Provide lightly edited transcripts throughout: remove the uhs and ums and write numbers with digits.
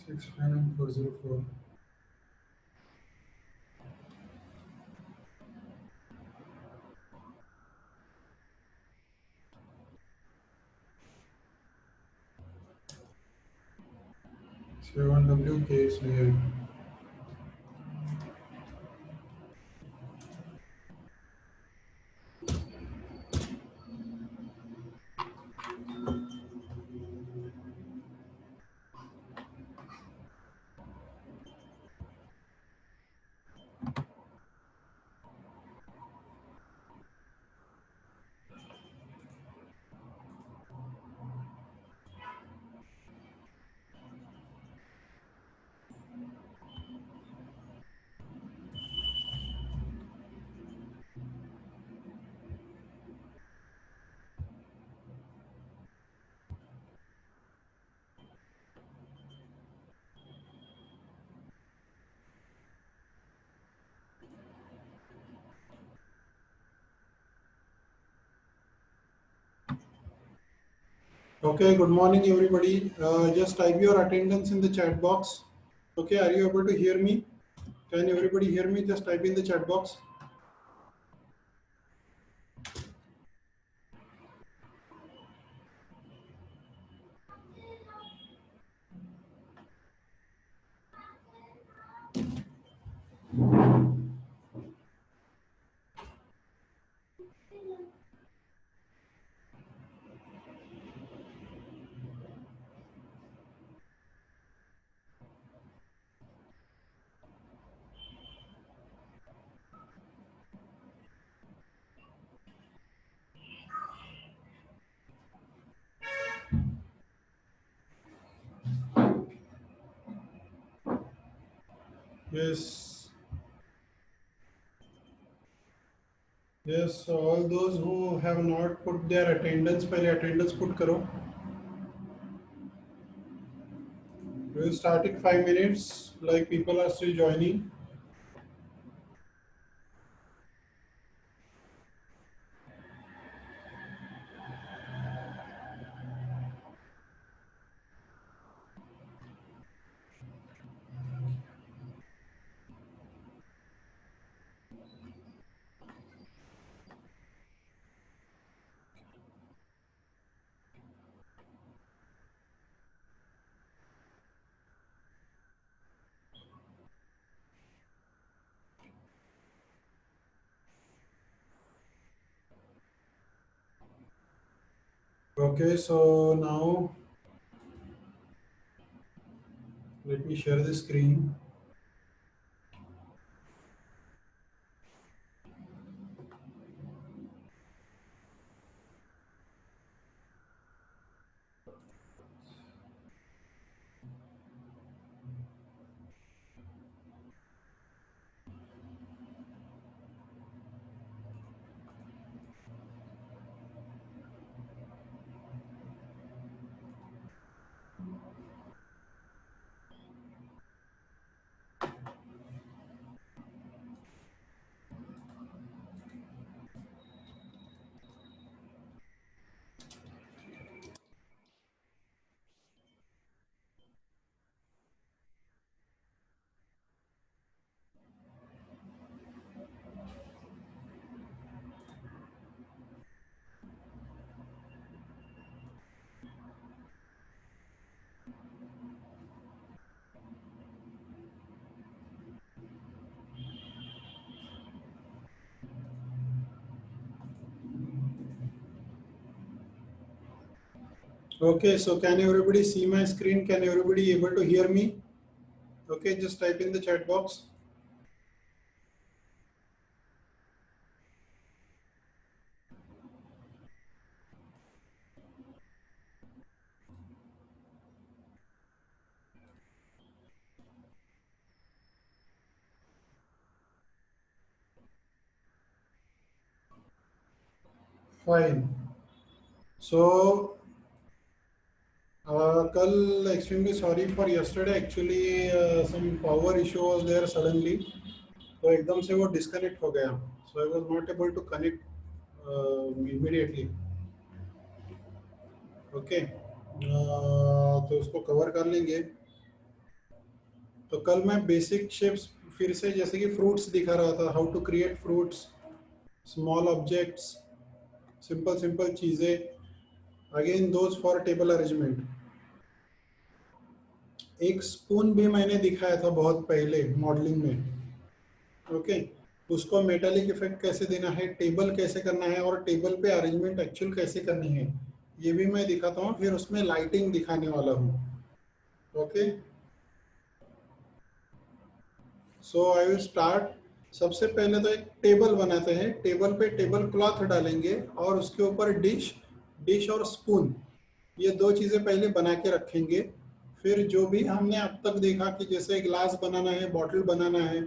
6599404. C1WK is here. Okay, good morning everybody. Just type your attendance in the chat box. Okay, are you able to hear me? Can everybody hear me? Just type in the chat box. Yes. Yes, so all those who have not put their attendance, पहले attendance put करो. We will start in 5 minutes. Like people are still joining. Okay, so now let me share the screen. Okay, so can everybody see my screen? Can everybody able to hear me? Okay, just type in the chat box. Fine. So, कल extremely sorry for yesterday. Actually, some power issue was there suddenly. तो एकदम से वो disconnect हो गया. So I was not able to connect immediately. Okay. तो उसको cover कर लेंगे. तो कल मैं बेसिक शेप्स फिर से, जैसे कि फ्रूट्स दिखा रहा था, how to create fruits, small objects, simple simple चीजें, again those for table arrangement. एक स्पून भी मैंने दिखाया था बहुत पहले मॉडलिंग में। ओके, उसको मेटालिक इफेक्ट कैसे देना है, टेबल कैसे करना है, और टेबल पे अरेंजमेंट एक्चुअल कैसे करनी है, ये भी मैं दिखाता हूँ। फिर उसमें लाइटिंग दिखाने वाला हूँ। Okay, so I will start. सबसे पहले तो एक टेबल बनाते हैं। टेबल पे टेबल क्लॉथ डालेंगे और उसके ऊपर डिश, डिश और स्पून, ये दो चीज़ें पहले बना के रखेंगे। फिर जो भी हमने अब तक देखा कि जैसे ग्लास बनाना है, बॉटल बनाना है,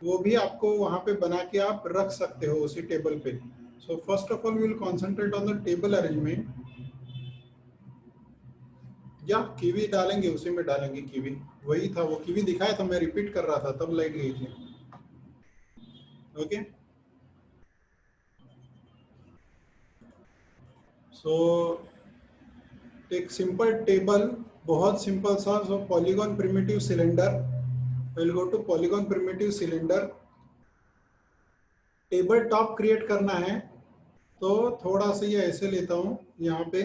वो भी आपको वहाँ पे बना के आप रख सकते हो उसी टेबल पे। So first of all we will concentrate on the table arrangement. या कीवी डालेंगे, उसी में डालेंगे कीवी। वही था, वो कीवी दिखाया था, मैं रिपीट कर रहा था, तब लाइट गई थी। ओके, सो एक सिंपल टेबल, बहुत सिंपल सा। So polygon primitive cylinder, will go to polygon primitive cylinder. Table top create करना है तो थोड़ा सा ये ऐसे लेता हूँ यहाँ पे।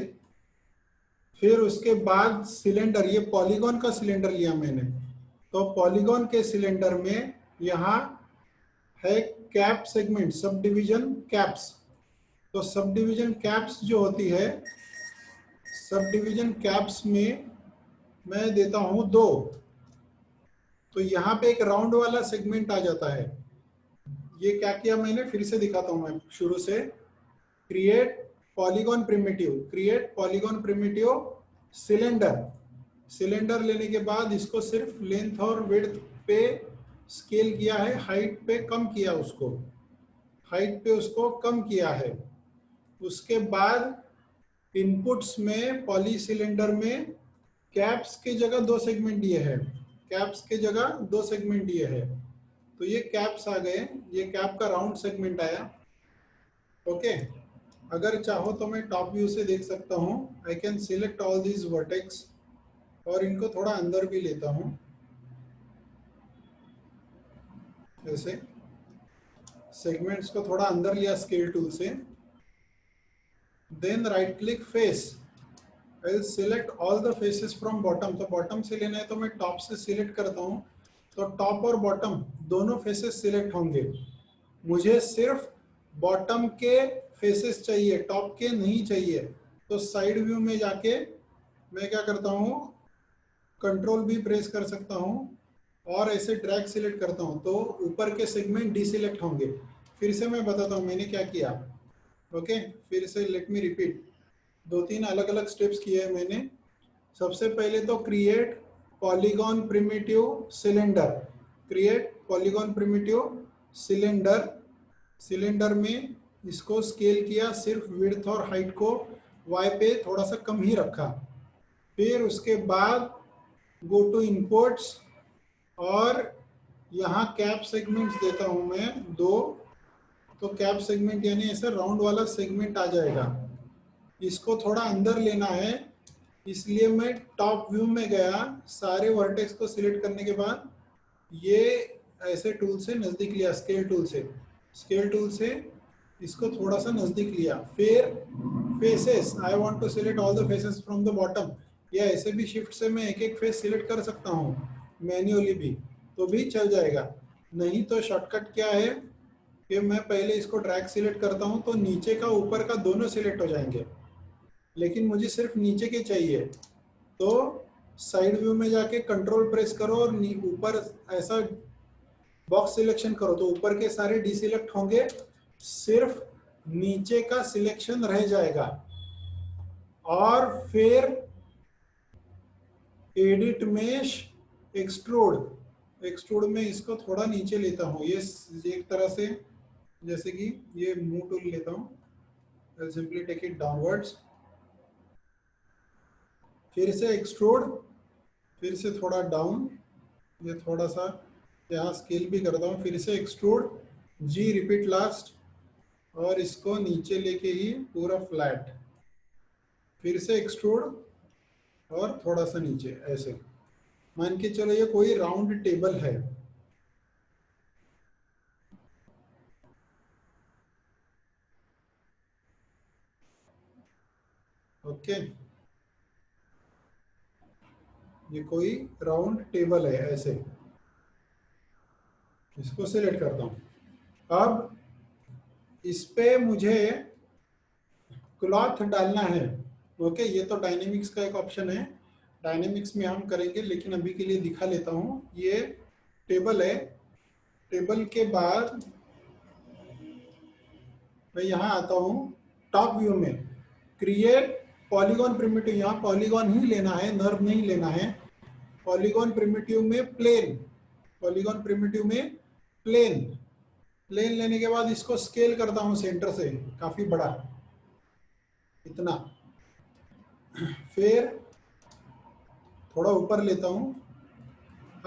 फिर उसके बाद सिलेंडर, ये पॉलीगॉन का सिलेंडर लिया मैंने, तो पॉलीगॉन के सिलेंडर में यहाँ है cap segment, sub division caps. तो सब डिवीजन कैप्स जो होती है, सब डिवीजन कैप्स में मैं देता हूँ 2। तो यहाँ पे एक राउंड वाला सेगमेंट आ जाता है। ये क्या किया मैंने, फिर से दिखाता हूँ मैं शुरू से। Create polygon primitive, create polygon primitive cylinder. Cylinder लेने के बाद इसको सिर्फ लेंथ और विड्थ पे स्केल किया है, हाइट पे कम किया, उसको हाइट पे उसको कम किया है। उसके बाद इनपुट्स में पॉली सिलेंडर में कैप्स की जगह 2 सेगमेंट दिए हैं, कैप्स की जगह 2 सेगमेंट दिए हैं। तो ये कैप्स आ गए, ये कैप का राउंड सेगमेंट आया। ओके, अगर चाहो तो मैं टॉप व्यू से देख सकता हूँ। I can select all these vertex और इनको थोड़ा अंदर भी लेता हूँ, जैसे सेगमेंट्स को थोड़ा अंदर लिया स्केल टूल से। Then right click face, I will select all the faces from bottom. तो बॉटम से लेना है तो मैं टॉप से सिलेक्ट करता हूँ, तो टॉप और बॉटम दोनों फेसेस सिलेक्ट होंगे। मुझे सिर्फ बॉटम के फेसेस चाहिए, टॉप के नहीं चाहिए। तो साइड व्यू में जाके मैं क्या करता हूँ, कंट्रोल भी प्रेस कर सकता हूँ और ऐसे ड्रैग सिलेक्ट करता हूँ, तो ऊपर के सेगमेंट डिसिलेक्ट होंगे। फिर से मैं बताता हूँ मैंने क्या किया। ओके, फिर से लेट मी रिपीट। 2-3 अलग अलग स्टेप्स किए हैं मैंने। सबसे पहले तो create polygon primitive cylinder, create polygon primitive cylinder. Cylinder में इसको स्केल किया, सिर्फ विड्थ और हाइट को वाई पे थोड़ा सा कम ही रखा। फिर उसके बाद गो टू इनपुट्स और यहाँ कैप सेगमेंट्स देता हूँ मैं 2। तो कैप सेगमेंट यानी ऐसे राउंड वाला सेगमेंट आ जाएगा। इसको थोड़ा अंदर लेना है, इसलिए मैं टॉप व्यू में गया, सारे वर्टेक्स को सिलेक्ट करने के बाद ये ऐसे टूल से नज़दीक लिया, स्केल टूल से, स्केल टूल से इसको थोड़ा सा नज़दीक लिया। फिर faces, I want to select all the faces from the bottom. या ऐसे भी शिफ्ट से मैं एक एक फेस सिलेक्ट कर सकता हूँ मैन्युअली भी, तो भी चल जाएगा। नहीं तो शॉर्टकट क्या है कि मैं पहले इसको ड्रैग सिलेक्ट करता हूँ, तो नीचे का ऊपर का दोनों सिलेक्ट हो जाएंगे, लेकिन मुझे सिर्फ नीचे के चाहिए। तो साइड व्यू में जाके कंट्रोल प्रेस करो और ऊपर ऐसा बॉक्स सिलेक्शन करो, तो ऊपर के सारे डिसिलेक्ट होंगे, सिर्फ नीचे का सिलेक्शन रह जाएगा। और फिर एडिट मेश, एक्सट्रूड, एक्सट्रूड में इसको थोड़ा नीचे लेता हूँ, ये एक तरह से, जैसे कि ये मूव टूल लेता हूँ, सिंपली टेक इट डाउनवर्ड्स। फिर से एक्सट्रूड, फिर से थोड़ा डाउन, ये थोड़ा सा यहाँ स्केल भी करता हूँ। फिर से एक्सट्रूड, जी रिपीट लास्ट, और इसको नीचे लेके ही पूरा फ्लैट। फिर से एक्सट्रूड और थोड़ा सा नीचे ऐसे। मान के चलो ये कोई राउंड टेबल है, ओके, ये कोई राउंड टेबल है ऐसे, इसको सिलेक्ट करता हूं। अब इस पे मुझे क्लॉथ डालना है, ओके, ये तो डायनेमिक्स का एक ऑप्शन है, डायनेमिक्स में हम करेंगे, लेकिन अभी के लिए दिखा लेता हूं। ये टेबल है, टेबल के बाद मैं यहाँ आता हूँ टॉप व्यू में, क्रिएट पॉलीगॉन प्रिमिटिव, यहाँ पॉलीगॉन ही लेना है, नर्व नहीं लेना है। पॉलीगॉन प्रिमिटिव में प्लेन, पॉलीगॉन प्रिमिटिव में प्लेन, प्लेन लेने के बाद इसको स्केल करता हूँ सेंटर से काफी बड़ा, इतना, फिर थोड़ा ऊपर लेता हूँ।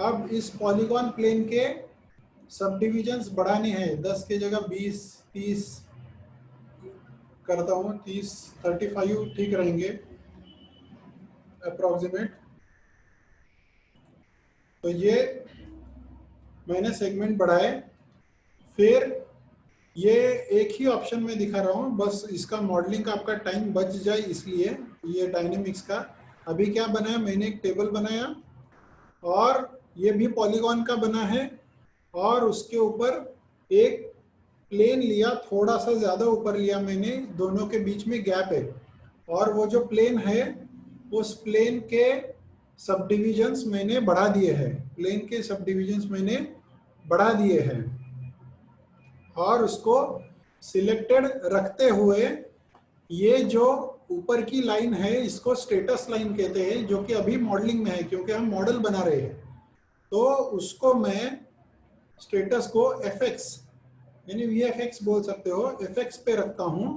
अब इस पॉलीगॉन प्लेन के सब डिविजन्स बढ़ाने हैं, 10 की जगह 20, 30 करता हूँ, 30, 35 ठीक रहेंगे अप्रोक्सीमेट। तो ये मैंने सेगमेंट बढ़ाए, फिर ये एक ही ऑप्शन में दिखा रहा हूँ, बस इसका मॉडलिंग का आपका टाइम बच जाए इसलिए। ये डायनेमिक्स का अभी क्या बनाया, मैंने एक टेबल बनाया और ये भी पॉलीगॉन का बना है, और उसके ऊपर एक प्लेन लिया, थोड़ा सा ज्यादा ऊपर लिया मैंने, दोनों के बीच में गैप है, और वो जो प्लेन है उस प्लेन के सब डिविजन्स मैंने बढ़ा दिए हैं, प्लेन के सब डिविजन्स मैंने बढ़ा दिए हैं, और उसको सिलेक्टेड रखते हुए ये जो ऊपर की लाइन है इसको स्टेटस लाइन कहते हैं, जो कि अभी मॉडलिंग में है क्योंकि हम मॉडल बना रहे हैं। तो उसको मैं स्टेटस को fx यानी vfx बोल सकते हो, fx पे रखता हूं,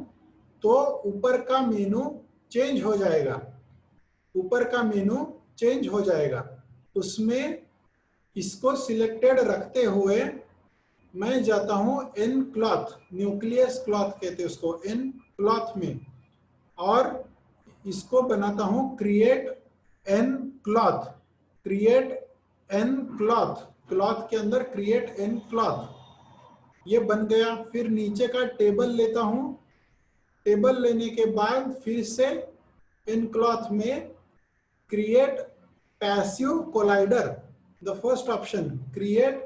तो ऊपर का मेनू चेंज हो जाएगा, ऊपर का मेनू चेंज हो जाएगा। उसमें इसको सिलेक्टेड रखते हुए मैं जाता हूं एन क्लॉथ, न्यूक्लियस क्लॉथ कहते हैं उसको, एन क्लॉथ में, और इसको बनाता हूं create an cloth, create an cloth, cloth के अंदर क्रिएट एन क्लॉथ, ये बन गया। फिर नीचे का टेबल लेता हूं, टेबल लेने के बाद फिर से इन क्लॉथ में create passive collider, the first option create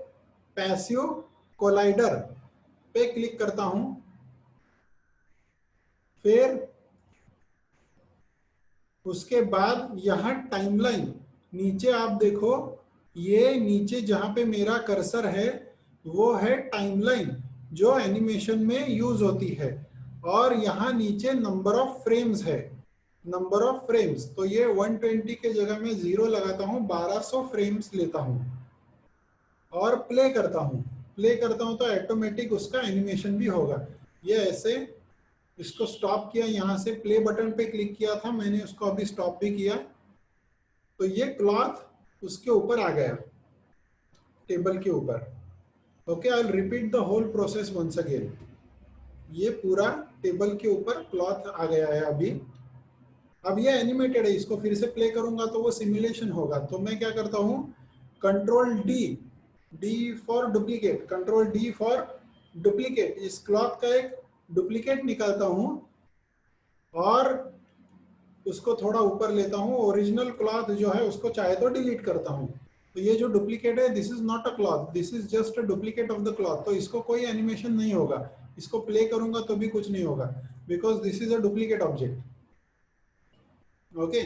passive collider पे क्लिक करता हूं। फिर उसके बाद यहां टाइमलाइन, नीचे आप देखो, ये नीचे जहां पे मेरा कर्सर है वो है टाइमलाइन जो एनिमेशन में यूज होती है, और यहाँ नीचे नंबर ऑफ फ्रेम्स है, नंबर ऑफ फ्रेम्स, तो ये 120 के जगह में 0 लगाता हूँ, 1200 फ्रेम्स लेता हूँ और प्ले करता हूँ, प्ले करता हूँ तो ऑटोमेटिक उसका एनिमेशन भी होगा। ये ऐसे, इसको स्टॉप किया, यहाँ से प्ले बटन पे क्लिक किया था मैंने, उसको अभी स्टॉप भी किया, तो ये क्लॉथ उसके ऊपर आ गया, टेबल के ऊपर। Okay, I will repeat the whole process once again. ये पूरा टेबल के ऊपर क्लॉथ आ गया है अभी। अब ये एनिमेटेड है, इसको फिर से प्ले करूंगा तो वो सिमुलेशन होगा। तो मैं क्या करता हूँ, control D, D for duplicate, control D for duplicate, इस क्लॉथ का एक डुप्लीकेट निकालता हूँ और उसको थोड़ा ऊपर लेता हूँ, ओरिजिनल क्लॉथ जो है उसको चाहे तो डिलीट करता हूँ। तो ये जो डुप्लीकेट है, this is not a cloth, this is just a duplicate of the cloth, तो इसको कोई एनिमेशन नहीं होगा, इसको प्ले करूंगा तो भी कुछ नहीं होगा, because this is a duplicate object. Okay,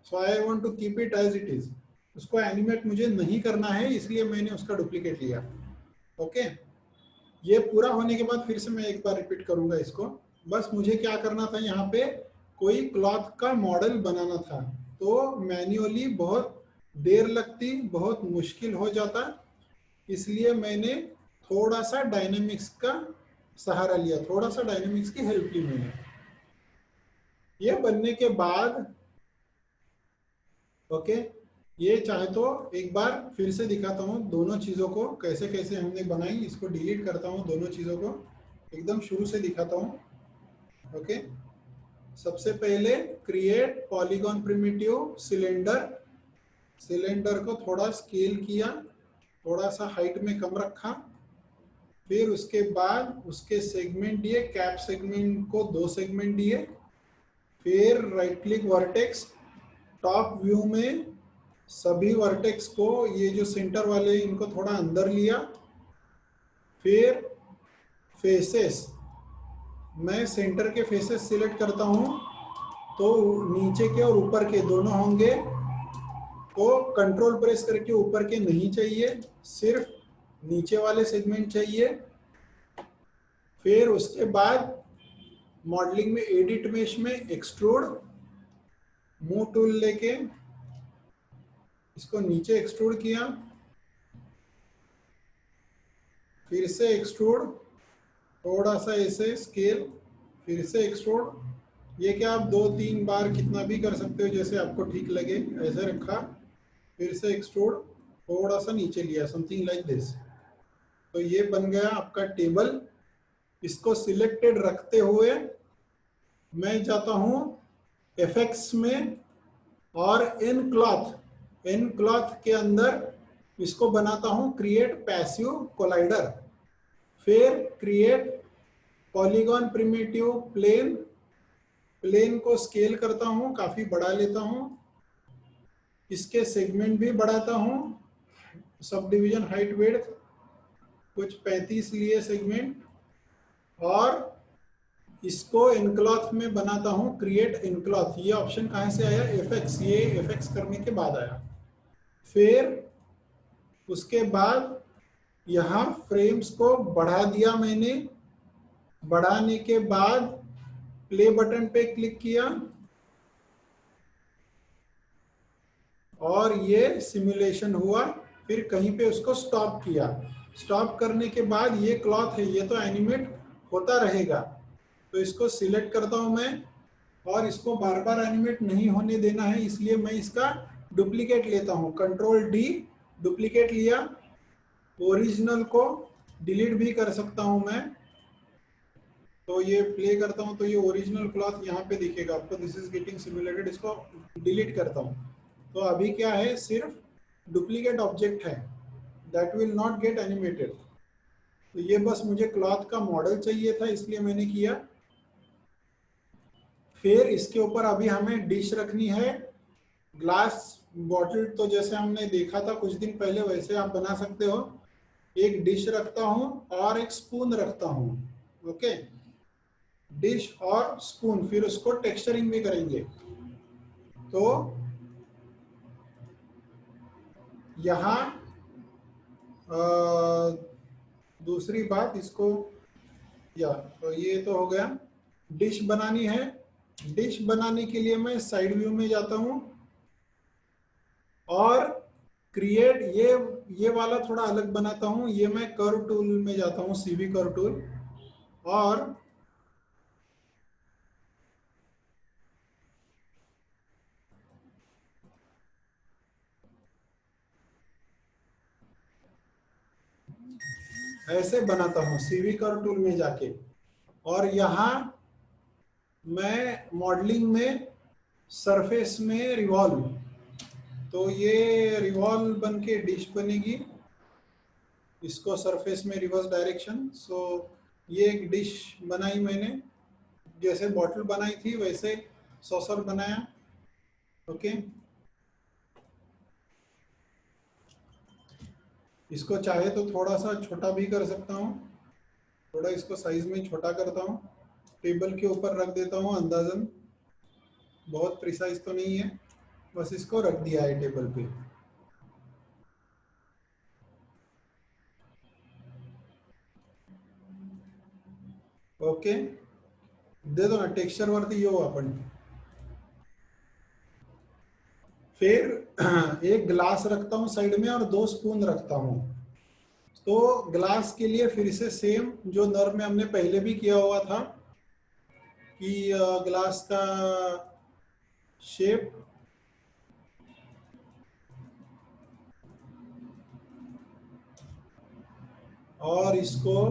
so I want to keep it as it is, उसको एनिमेट मुझे नहीं करना है, इसलिए मैंने उसका डुप्लीकेट लिया। ओके, ये पूरा होने के बाद फिर से मैं एक बार रिपीट करूंगा इसको। बस मुझे क्या करना था, यहाँ पे कोई क्लॉथ का मॉडल बनाना था, तो मैन्युअली बहुत देर लगती, बहुत मुश्किल हो जाता, इसलिए मैंने थोड़ा सा डायनेमिक्स का सहारा लिया, थोड़ा सा डायनेमिक्स की हेल्प ली मैंने। ये बनने के बाद ओके, ये चाहे तो एक बार फिर से दिखाता हूँ दोनों चीज़ों को कैसे कैसे हमने बनाई, इसको डिलीट करता हूँ, दोनों चीज़ों को एकदम शुरू से दिखाता हूँ। ओके, सबसे पहले create polygon primitive cylinder cylinder को थोड़ा स्केल किया, थोड़ा सा हाइट में कम रखा, फिर उसके बाद उसके सेगमेंट दिए, कैप सेगमेंट को 2 सेगमेंट दिए, फिर right click vertex, top view में सभी वर्टेक्स को, ये जो सेंटर वाले इनको थोड़ा अंदर लिया, फिर फेसेस, मैं सेंटर के फेसेस सिलेक्ट करता हूं तो नीचे के और ऊपर के दोनों होंगे, तो कंट्रोल प्रेस करके ऊपर के नहीं चाहिए, सिर्फ नीचे वाले सेगमेंट चाहिए। फिर उसके बाद मॉडलिंग में एडिट मेश में एक्सट्रूड, मूव टूल लेके इसको नीचे एक्सट्रूड किया, फिर से एक्सट्रूड, थोड़ा सा ऐसे स्केल, फिर से एक्सट्रूड। ये क्या आप 2-3 बार कितना भी कर सकते हो जैसे आपको ठीक लगे, ऐसे रखा, फिर से एक्सट्रूड, थोड़ा सा नीचे लिया, समथिंग लाइक दिस। तो ये बन गया आपका टेबल। इसको सिलेक्टेड रखते हुए मैं जाता हूं एफेक्ट्स में और इन क्लॉथ के अंदर इसको बनाता हूं क्रिएट पैसिव कोलाइडर, फिर create polygon primitive plane, plane को स्केल करता हूं, काफी बड़ा लेता हूं, इसके सेगमेंट भी बढ़ाता हूं, सब डिवीजन हाइट विड्थ कुछ 35 लिए सेगमेंट, और इसको इनक्लॉथ में बनाता हूं क्रिएट इनक्लॉथ। ये ऑप्शन कहां से आया, एफएक्स, ये एफएक्स करने के बाद आया। फिर उसके बाद यहाँ फ्रेम्स को बढ़ा दिया मैंने, बढ़ाने के बाद प्ले बटन पे क्लिक किया और ये सिमुलेशन हुआ, फिर कहीं पे उसको स्टॉप किया। स्टॉप करने के बाद ये क्लॉथ है, ये तो एनिमेट होता रहेगा, तो इसको सिलेक्ट करता हूं मैं, और इसको बार बार एनिमेट नहीं होने देना है, इसलिए मैं इसका डुप्लीकेट लेता हूं, कंट्रोल डी, डुप्लीकेट लिया। ओरिजिनल को डिलीट भी कर सकता हूं मैं, तो ये प्ले करता हूं तो ये ओरिजिनल क्लॉथ यहाँ पे दिखेगा आपको, दिस इज गेटिंग सिमुलेटेड, इसको डिलीट करता हूं। तो अभी क्या है, सिर्फ डुप्लीकेट ऑब्जेक्ट है, that will not gate animated. तो ये बस मुझे क्लॉथ का मॉडल चाहिए था इसलिए मैंने किया। फिर इसके ऊपर अभी हमें डिश रखनी है, ग्लास बॉटल, तो जैसे हमने देखा था कुछ दिन पहले वैसे आप बना सकते हो। एक डिश रखता हूं और एक स्पून रखता हूं, ओके, डिश और स्पून, फिर उसको टेक्सचरिंग भी करेंगे। तो यहाँ दूसरी बात इसको, या तो ये तो हो गया, डिश बनानी है। डिश बनाने के लिए मैं साइड व्यू में जाता हूं और क्रिएट, ये वाला थोड़ा अलग बनाता हूं, ये मैं कर्व टूल में जाता हूं, सीवी कर्व टूल, और ऐसे बनाता हूं सीवी कर्व टूल में जाके। और यहाँ मैं मॉडलिंग में सरफेस में रिवॉल्व, तो ये रिवॉल्व बन के डिश बनेगी, इसको सरफेस में रिवर्स डायरेक्शन। सो ये एक डिश बनाई मैंने, जैसे बॉटल बनाई थी वैसे सॉसर बनाया, ओके। इसको चाहे तो थोड़ा सा छोटा भी कर सकता हूँ, थोड़ा इसको साइज में छोटा करता हूँ, टेबल के ऊपर रख देता हूँ अंदाजन, बहुत प्रिसाइज तो नहीं है, बस इसको रख दिया है टेबल पे। ओके, दे दो ना टेक्सचर वरती येऊ आपण। फिर एक ग्लास रखता हूँ साइड में और 2 स्पून रखता हूँ। तो ग्लास के लिए फिर से सेम जो नर्व में हमने पहले भी किया हुआ था कि ग्लास का शेप, और इसको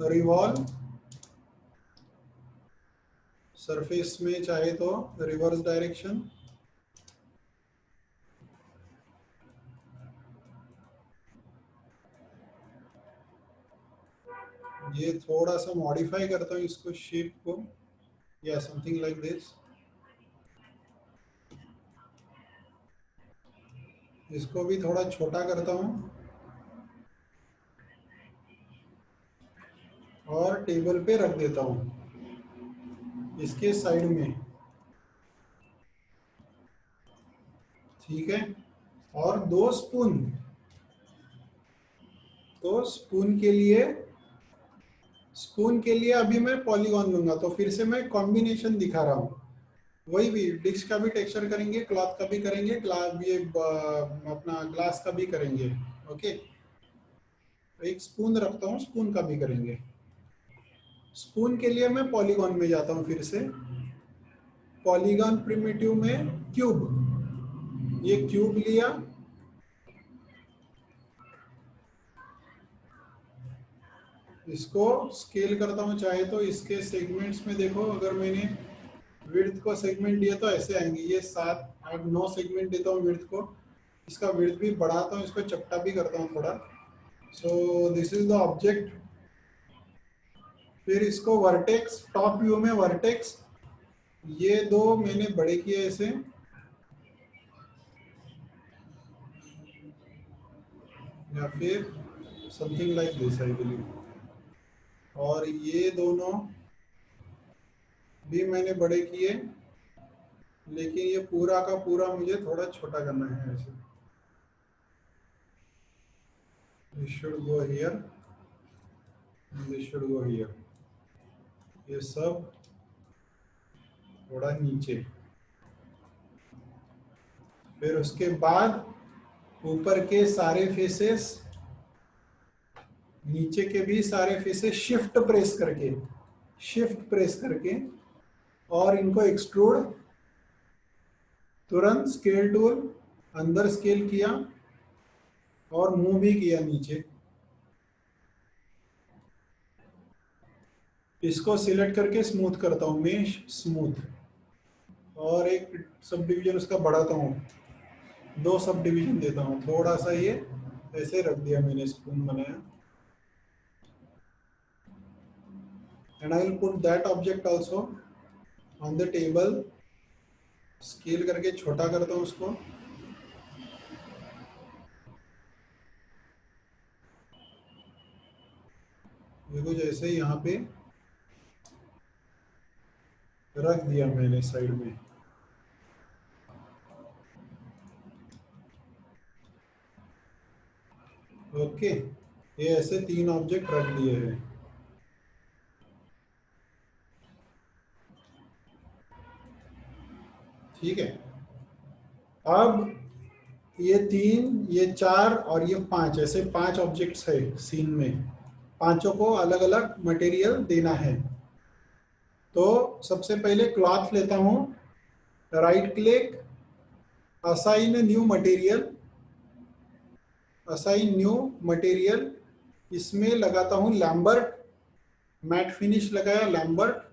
रिवॉल्व, सरफेस में चाहे तो रिवर्स डायरेक्शन, ये थोड़ा सा मॉडिफाई करता हूँ इसको, शेप को, या समथिंग लाइक दिस। इसको भी थोड़ा छोटा करता हूँ और टेबल पे रख देता हूँ इसके साइड में। ठीक है। और दो स्पून, तो स्पून के लिए अभी मैं पॉलीगॉन लूंगा। तो फिर से मैं कॉम्बिनेशन दिखा रहा हूँ। वही भी डिश का भी टेक्सचर करेंगे, क्लॉथ का भी करेंगे, अपना ग्लास का भी करेंगे। ओके, एक स्पून रखता हूँ, स्पून का भी करेंगे। स्पून के लिए मैं पॉलीगॉन में जाता हूँ फिर से। पॉलीगॉन प्रिमिटिव में क्यूब, ये क्यूब लिया, इसको स्केल करता हूँ। चाहे तो इसके सेगमेंट्स में देखो, अगर मैंने विड्थ को सेगमेंट दिया तो ऐसे आएंगे। ये 7 8 9 सेगमेंट देता हूँ विड्थ को। इसका विड्थ भी बढ़ाता हूँ, इसको चपटा भी करता हूँ थोड़ा। So this is the object. फिर इसको वर्टेक्स, टॉप व्यू में वर्टेक्स, ये दो मैंने बड़े किए ऐसे, या फिर something like this I believe. और ये दोनों भी मैंने बड़े किए, लेकिन ये पूरा का पूरा मुझे थोड़ा छोटा करना है ऐसे। This should go here, this should go here. ये सब थोड़ा नीचे। फिर उसके बाद ऊपर के सारे फेसेस, नीचे के भी सारे फेसेस शिफ्ट प्रेस करके और इनको एक्सट्रूड, तुरंत स्केल टूल अंदर स्केल किया और मूव भी किया नीचे। इसको सिलेक्ट करके स्मूथ करता हूँ, मेश स्मूथ। और एक सब डिवीजन उसका बढ़ाता हूँ, 2 सब डिवीजन देता हूँ। थोड़ा सा ये ऐसे रख दिया मैंने, स्पून बनाया। And I will put that object also on the table. Scale करके छोटा करता हूँ उसको। ये कुछ ऐसे ही यहाँ पे रख दिया मैंने साइड में। ओके, ये ऐसे 3 ऑब्जेक्ट रख दिए हैं। ठीक है। अब ये 3, ये 4 और ये 5, ऐसे 5 ऑब्जेक्ट्स है सीन में। पांचों को अलग अलग मटेरियल देना है। तो सबसे पहले क्लॉथ लेता हूँ, right click, assign new material, assign new material. इसमें लगाता हूँ लैम्बर्ट, मैट फिनिश लगाया लैम्बर्ट।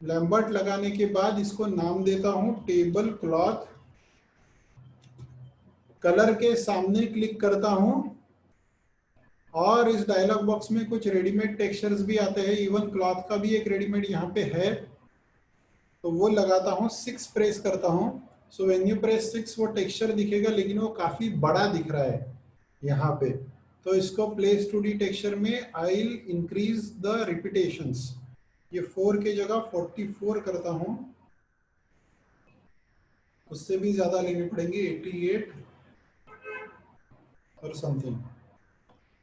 लैम्बर्ट लगाने के बाद इसको नाम देता हूँ टेबल क्लॉथ। कलर के सामने क्लिक करता हूँ और इस डायलॉग बॉक्स में कुछ रेडीमेड टेक्सचर्स भी आते हैं। इवन क्लॉथ का भी एक रेडीमेड यहाँ पे है, तो वो लगाता हूँ। 6 प्रेस करता हूँ। सो व्हेन यू प्रेस 6 वो टेक्सचर दिखेगा, लेकिन वो काफी बड़ा दिख रहा है यहाँ पे। तो इसको प्लेस टू डी टेक्सचर में I will increase the repetitions. ये 4 के जगह 44 करता हूँ। उससे भी ज्यादा लेने पड़ेंगे, 88 और समथिंग।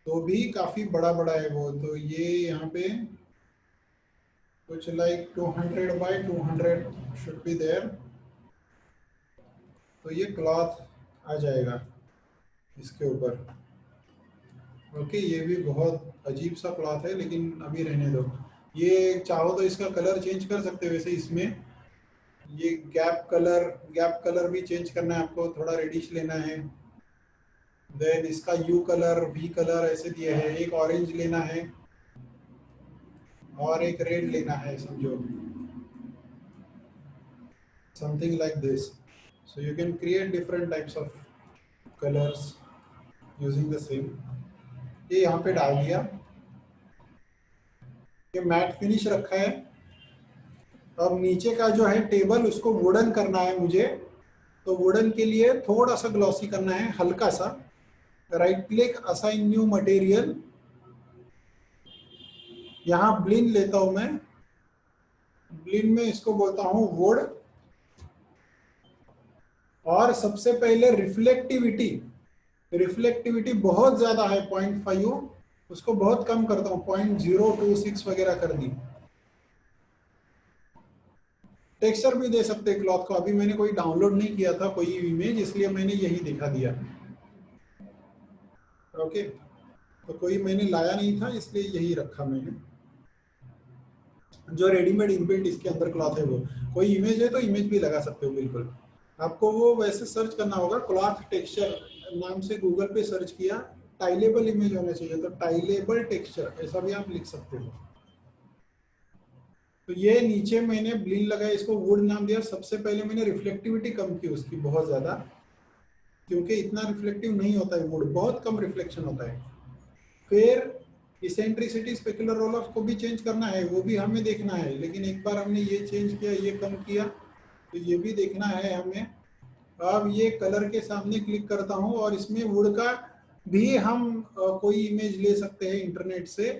तो भी काफी बड़ा बड़ा है वो। तो ये यहाँ पे कुछ like 200 by 200 should be there. तो ये क्लॉथ आ जाएगा इसके ऊपर। ओके, ये भी बहुत अजीब सा क्लॉथ है, लेकिन अभी रहने दो। ये चाहो तो इसका कलर चेंज कर सकते हो। वैसे इसमें ये गैप कलर भी चेंज करना है आपको, थोड़ा रेडिश लेना है। देन इसका यू कलर, वी कलर ऐसे दिए हैं। एक ऑरेंज लेना है और एक रेड लेना है, समझो, something like this. So you can create different types of colours using the same. ये यहाँ पे डाल दिया। ये मैट फिनिश रखा है। अब नीचे का जो है टेबल उसको वुडन करना है मुझे, तो वुडन के लिए थोड़ा सा ग्लॉसी करना है, हल्का सा। Right click, assign new material, यहाँ ब्लिन लेता हूं मैं। ब्लिन में इसको बोलता हूं वुड, और सबसे पहले रिफ्लेक्टिविटी, रिफ्लेक्टिविटी बहुत ज्यादा है 0.5, उसको बहुत कम करता हूँ, 0.026 वगैरह कर दी। टेक्सचर भी दे सकते हैं क्लॉथ को, अभी मैंने कोई डाउनलोड नहीं किया था कोई इमेज, इसलिए मैंने यही दिखा दिया। ओके, तो कोई मैंने लाया नहीं था इसलिए यही रखा मैंने, जो रेडीमेड इनबिल्ट इसके अंदर क्लॉथ है वो। कोई इमेज है तो इमेज भी लगा सकते हो बिल्कुल। आपको वो वैसे सर्च करना होगा, क्लॉथ टेक्सचर नाम से गूगल पे सर्च किया, टाइलेबल इमेज होना चाहिए, तो टाइलेबल टेक्सचर ऐसा भी आप लिख सकते हो। तो ये नीचे मैंने ब्लिन लगाया, इसको वुड नाम दिया। सबसे पहले मैंने रिफ्लेक्टिविटी कम की उसकी बहुत ज्यादा, क्योंकि इतना रिफ्लेक्टिव नहीं होता है वुड, बहुत कम रिफ्लेक्शन होता है। फिर इसेंट्रिसिटी, स्पेकुलर रोल ऑफ को भी चेंज करना है, वो भी हमें देखना है, लेकिन एक बार हमने ये चेंज किया, ये कम किया, तो ये भी देखना है हमें। अब ये कलर के सामने क्लिक करता हूँ, और इसमें वुड का भी हम कोई इमेज ले सकते हैं इंटरनेट से।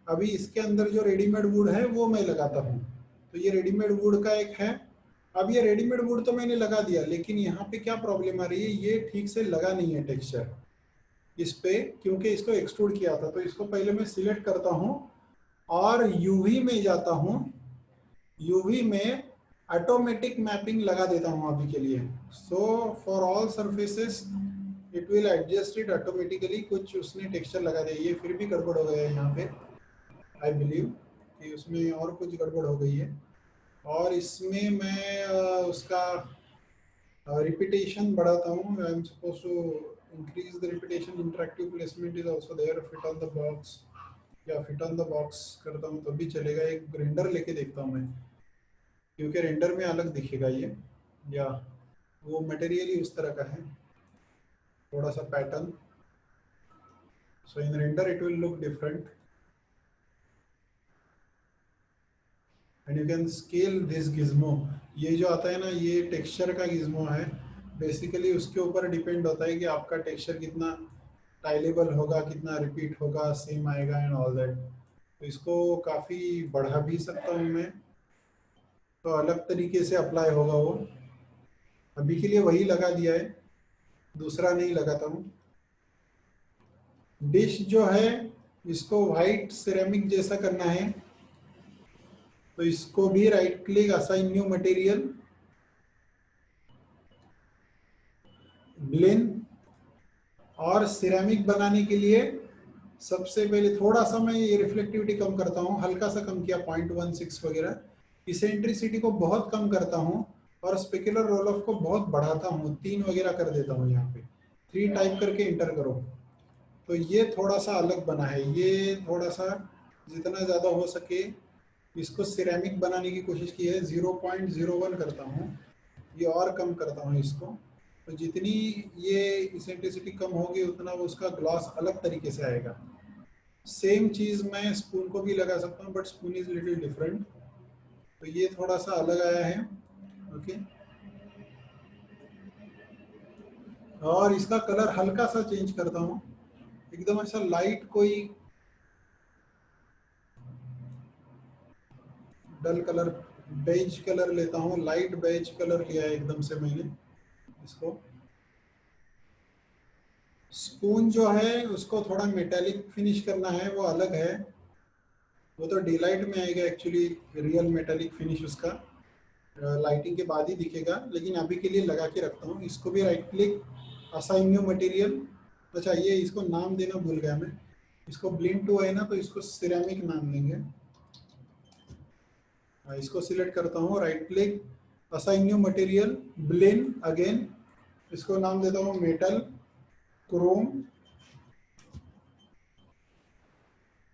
अभी इसके अंदर जो रेडीमेड वुड है वो मैं लगाता हूँ, तो ये रेडीमेड वुड का एक है। अब ये रेडीमेड वुड तो मैंने लगा दिया, लेकिन यहाँ पे क्या प्रॉब्लम आ रही है, ये ठीक से लगा नहीं है टेक्सचर इस पे, क्योंकि इसको एक्सट्रूड किया था। तो इसको पहले मैं सिलेक्ट करता हूँ और यूवी में जाता हूँ, यूवी में ऑटोमेटिक मैपिंग लगा देता हूँ अभी के लिए। So for all surfaces it will adjust it automatically. कुछ उसने टेक्सचर लगा दिया, ये फिर भी गड़बड़ हो गया है यहाँ पे, आई बिलीव कि उसमें और कुछ गड़बड़ हो गई है। और इसमें मैं उसका रिपीटेशन बढ़ाता हूँ। I am suppose to increase the repetition, interactive placement is also there, fit on the box, या फिट ऑन द बॉक्स करता हूँ तो भी चलेगा। एक रेंडर लेके देखता हूँ मैं, क्योंकि रेंडर में अलग दिखेगा ये, या वो मटेरियल ही उस तरह का है, थोड़ा सा pattern. So in render it will look different, and you can scale this Gizmo. ये जो आता है ना, ये टेक्सचर का गिज्मो है, बेसिकली उसके ऊपर डिपेंड होता है कि आपका टेक्सचर कितना टाइलेबल होगा, कितना रिपीट होगा, सेम आएगा एंड ऑल दैट। तो इसको काफ़ी बढ़ा भी सकता हूँ मैं, तो अलग तरीके से अप्लाई होगा वो। अभी के लिए वही लगा दिया है, दूसरा नहीं लगाता हूँ। डिश जो है इसको वाइट सिरेमिक जैसा करना है, तो इसको भी right click, assign new material, blend. और सिरेमिक बनाने के लिए सबसे पहले थोड़ा सा मैं ये रिफ्लेक्टिविटी कम करता हूँ, हल्का सा कम किया, 0.16 वगैरह। इसेंट्रिसिटी को बहुत कम करता हूँ, और स्पेकुलर रोल ऑफ को बहुत बढ़ाता हूँ, 3 वगैरह कर देता हूँ। यहाँ पे 3 टाइप करके इंटर करो, तो ये थोड़ा सा अलग बना है। ये थोड़ा सा जितना ज़्यादा हो सके इसको सिरेमिक बनाने की कोशिश की है, 0.01 करता हूँ, ये और कम करता हूँ इसको। तो जितनी ये इसेंट्रिसिटी कम होगी उतना वो उसका ग्लॉस अलग तरीके से आएगा। सेम चीज़ मैं स्पून को भी लगा सकता हूँ, but spoon is little different, तो ये थोड़ा सा अलग आया है। ओके, और इसका कलर हल्का सा चेंज करता हूँ, एकदम ऐसा लाइट कोई डल कलर, बेज कलर लेता हूँ, लाइट बेज कलर लिया है एकदम से मैंने इसको। स्पून जो है उसको थोड़ा मेटालिक फिनिश करना है, वो अलग है, वो तो डीलाइट में आएगा एक्चुअली, रियल मेटालिक फिनिश उसका लाइटिंग के बाद ही दिखेगा, लेकिन अभी के लिए लगा के रखता हूँ। इसको भी right click, assign new material. अच्छा, ये इसको नाम देना भूल गया मैं, इसको ब्लिंड टू है ना, तो इसको सिरेमिक नाम देंगे। इसको सिलेक्ट करता हूँ, right click, assign new material, blend again, इसको नाम देता हूँ मेटल क्रोम,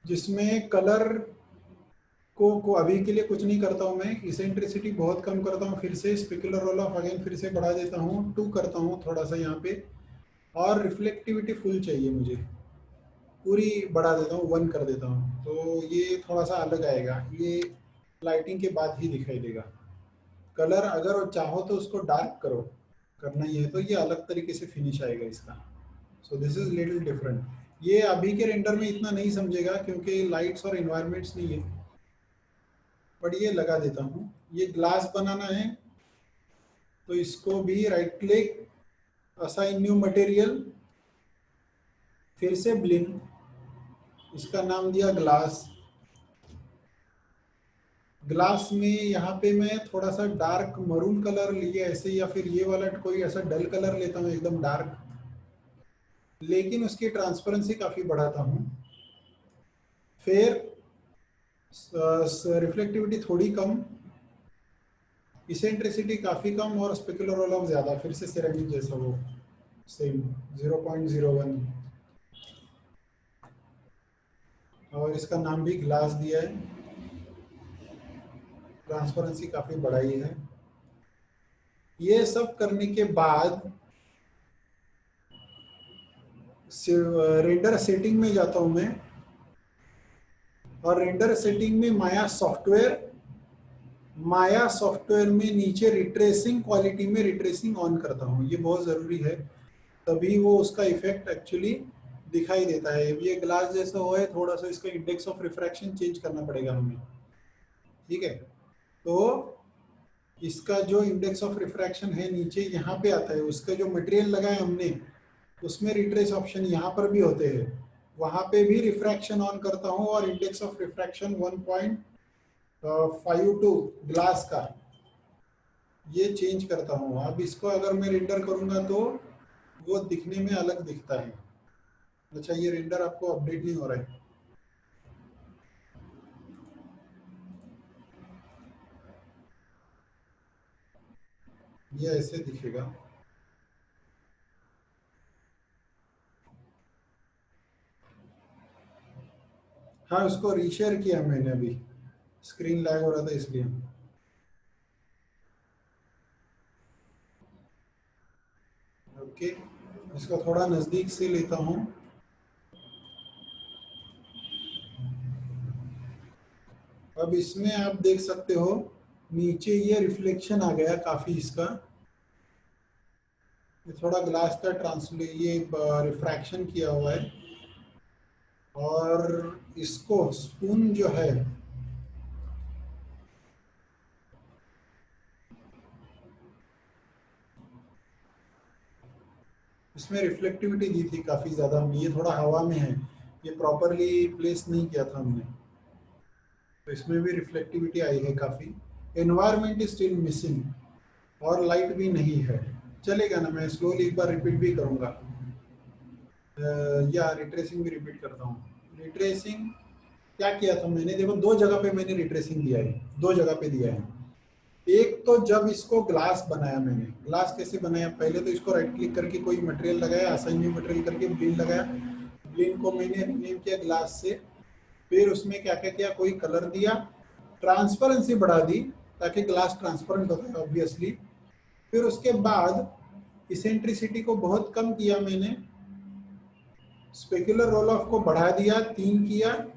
जिसमें कलर को अभी के लिए कुछ नहीं करता हूँ मैं, इसेंट्रिसिटी बहुत कम करता हूँ, फिर से स्पेकुलर रोल ऑफ अगेन फिर से बढ़ा देता हूँ, 2 करता हूँ थोड़ा सा यहाँ पे, और रिफ्लेक्टिविटी फुल चाहिए मुझे। पूरी बढ़ा देता हूँ, 1 कर देता हूँ, तो ये थोड़ा सा अलग आएगा, ये लाइटिंग के बाद ही दिखाई देगा। कलर अगर चाहो तो उसको डार्क करो, करना ही है तो ये अलग तरीके से फिनिश आएगा इसका। So this is little different. ये अभी के रेंडर में इतना नहीं समझेगा क्योंकि लाइट्स और इन्वायरमेंट्स नहीं है, बट ये लगा देता हूँ। ये ग्लास बनाना है तो इसको भी right click, assign new material, फिर से ब्लिन, इसका नाम दिया ग्लास। ग्लास में यहाँ पे मैं थोड़ा सा डार्क मरून कलर लिए ऐसे, या फिर ये वाला कोई ऐसा डल कलर लेता हूँ एकदम डार्क, लेकिन उसकी ट्रांसपेरेंसी काफी बढ़ाता हूँ। फिर रिफ्लेक्टिविटी थोड़ी कम, इसेंट्रिसिटी काफी कम और स्पेकुलर रोल ऑफ ज्यादा, फिर से सिरेमिक जैसा वो सेम 0.01, और इसका नाम भी ग्लास दिया है। ट्रांसपेरेंसी काफी बढ़ाई है। ये सब करने के बाद रेंडर सेटिंग में जाता हूं मैं, और रेंडर सेटिंग में माया सॉफ्टवेयर में नीचे रिट्रेसिंग क्वालिटी में रिट्रेसिंग ऑन करता हूं। ये बहुत जरूरी है, तभी वो उसका इफेक्ट एक्चुअली दिखाई देता है। ये ग्लास जैसा हुआ है, थोड़ा सा इसका इंडेक्स ऑफ रिफ्रैक्शन चेंज करना पड़ेगा हमें, ठीक है। तो इसका जो इंडेक्स ऑफ रिफ्रैक्शन है नीचे यहाँ पे आता है, उसका जो मटेरियल लगाया हमने उसमें रिट्रेस ऑप्शन यहाँ पर भी होते हैं, वहां पे भी रिफ्रैक्शन ऑन करता हूँ और इंडेक्स ऑफ रिफ्रैक्शन 1.52 ग्लास का ये चेंज करता हूँ। अब इसको अगर मैं रेंडर करूंगा तो वो दिखने में अलग दिखता है। अच्छा, ये रेंडर आपको अपडेट नहीं हो रहा है, ये ऐसे दिखेगा। हाँ, उसको रीशेयर किया मैंने अभी, स्क्रीन लैग हो रहा था इसलिए। ओके, इसको थोड़ा नजदीक से लेता हूँ। अब इसमें आप देख सकते हो नीचे ये रिफ्लेक्शन आ गया काफी इसका, ये थोड़ा ग्लास का ट्रांसले ये रिफ्रैक्शन किया हुआ है। और इसको स्पून जो है, इसमें रिफ्लेक्टिविटी दी थी काफी ज्यादा हमने, ये थोड़ा हवा में है, ये प्रॉपरली प्लेस नहीं किया था हमने, तो इसमें भी रिफ्लेक्टिविटी आई है काफी। एनवायरमेंट इज स्टिल मिसिंग, और लाइट भी नहीं है। चलेगा ना, मैं स्लोली एक बार रिपीट भी करूंगा, या रिट्रेसिंग भी रिपीट करता हूँ। रिट्रेसिंग क्या किया था मैंने, देखो दो जगह पे मैंने रिट्रेसिंग दिया है, दो जगह पे दिया है। एक तो जब इसको ग्लास बनाया मैंने, ग्लास कैसे बनाया, पहले तो इसको राइट क्लिक करके कोई मटेरियल लगाया, असाइन न्यू मटेरियल करके ब्लिन लगाया, ब्लिन को मैंने रीनेम किया ग्लास से। फिर उसमें क्या क्या किया, कोई कलर दिया, ट्रांसपेरेंसी बढ़ा दी ताकि ग्लास ट्रांसपेरेंट होता है ऑब्वियसली। फिर उसके बाद इसेंट्रिसिटी को बहुत कम किया मैंने, स्पेकुलर रोल ऑफ को बढ़ा दिया, 3 किया,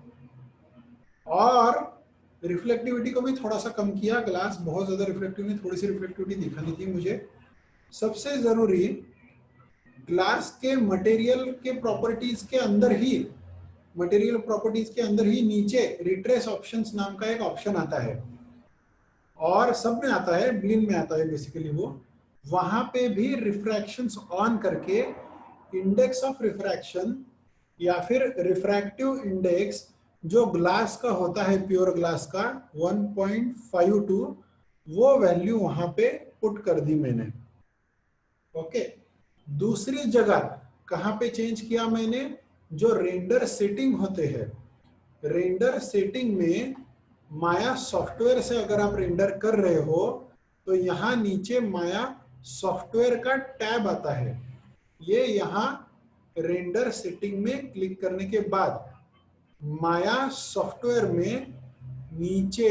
और रिफ्लेक्टिविटी को भी थोड़ा सा कम किया। ग्लास बहुत ज्यादा रिफ्लेक्टिव नहीं, थोड़ी सी रिफ्लेक्टिविटी दिखानी थी मुझे। सबसे जरूरी, ग्लास के मटेरियल के प्रॉपर्टीज के अंदर ही, मटेरियल प्रॉपर्टीज के अंदर ही नीचे रिट्रेस ऑप्शंस नाम का एक ऑप्शन आता है, और सब में आता है, ब्लिन में आता है बेसिकली वो। वहां पे भी रिफ्रैक्शंस ऑन करके इंडेक्स ऑफ रिफ्रैक्शन या फिर रिफ्रैक्टिव इंडेक्स जो ग्लास का होता है, प्योर ग्लास का 1.52, वो वैल्यू वहां पे पुट कर दी मैंने। ओके, दूसरी जगह कहां पे चेंज किया मैंने, जो रेंडर सेटिंग होते हैं, रेंडर सेटिंग में माया सॉफ्टवेयर से अगर आप रेंडर कर रहे हो तो यहाँ नीचे माया सॉफ्टवेयर का टैब आता है। ये यहाँ रेंडर सेटिंग में क्लिक करने के बाद माया सॉफ्टवेयर में नीचे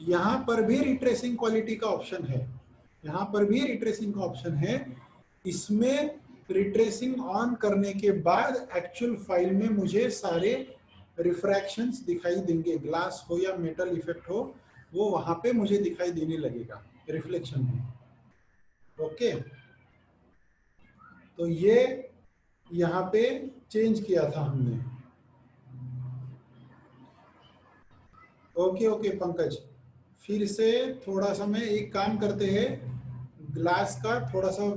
यहाँ पर भी रिट्रेसिंग क्वालिटी का ऑप्शन है, यहाँ पर भी रिट्रेसिंग का ऑप्शन है। इसमें रिट्रेसिंग ऑन करने के बाद एक्चुअल फाइल में मुझे सारे रिफ्रैक्शंस दिखाई देंगे, ग्लास हो या मेटल इफेक्ट हो वो वहां पे मुझे दिखाई देने लगेगा रिफ्लेक्शन में। ओके, तो ये यहाँ पे चेंज किया था हमने। ओके ओके पंकज, फिर से थोड़ा सा मैं एक काम करते हैं, ग्लास का थोड़ा सा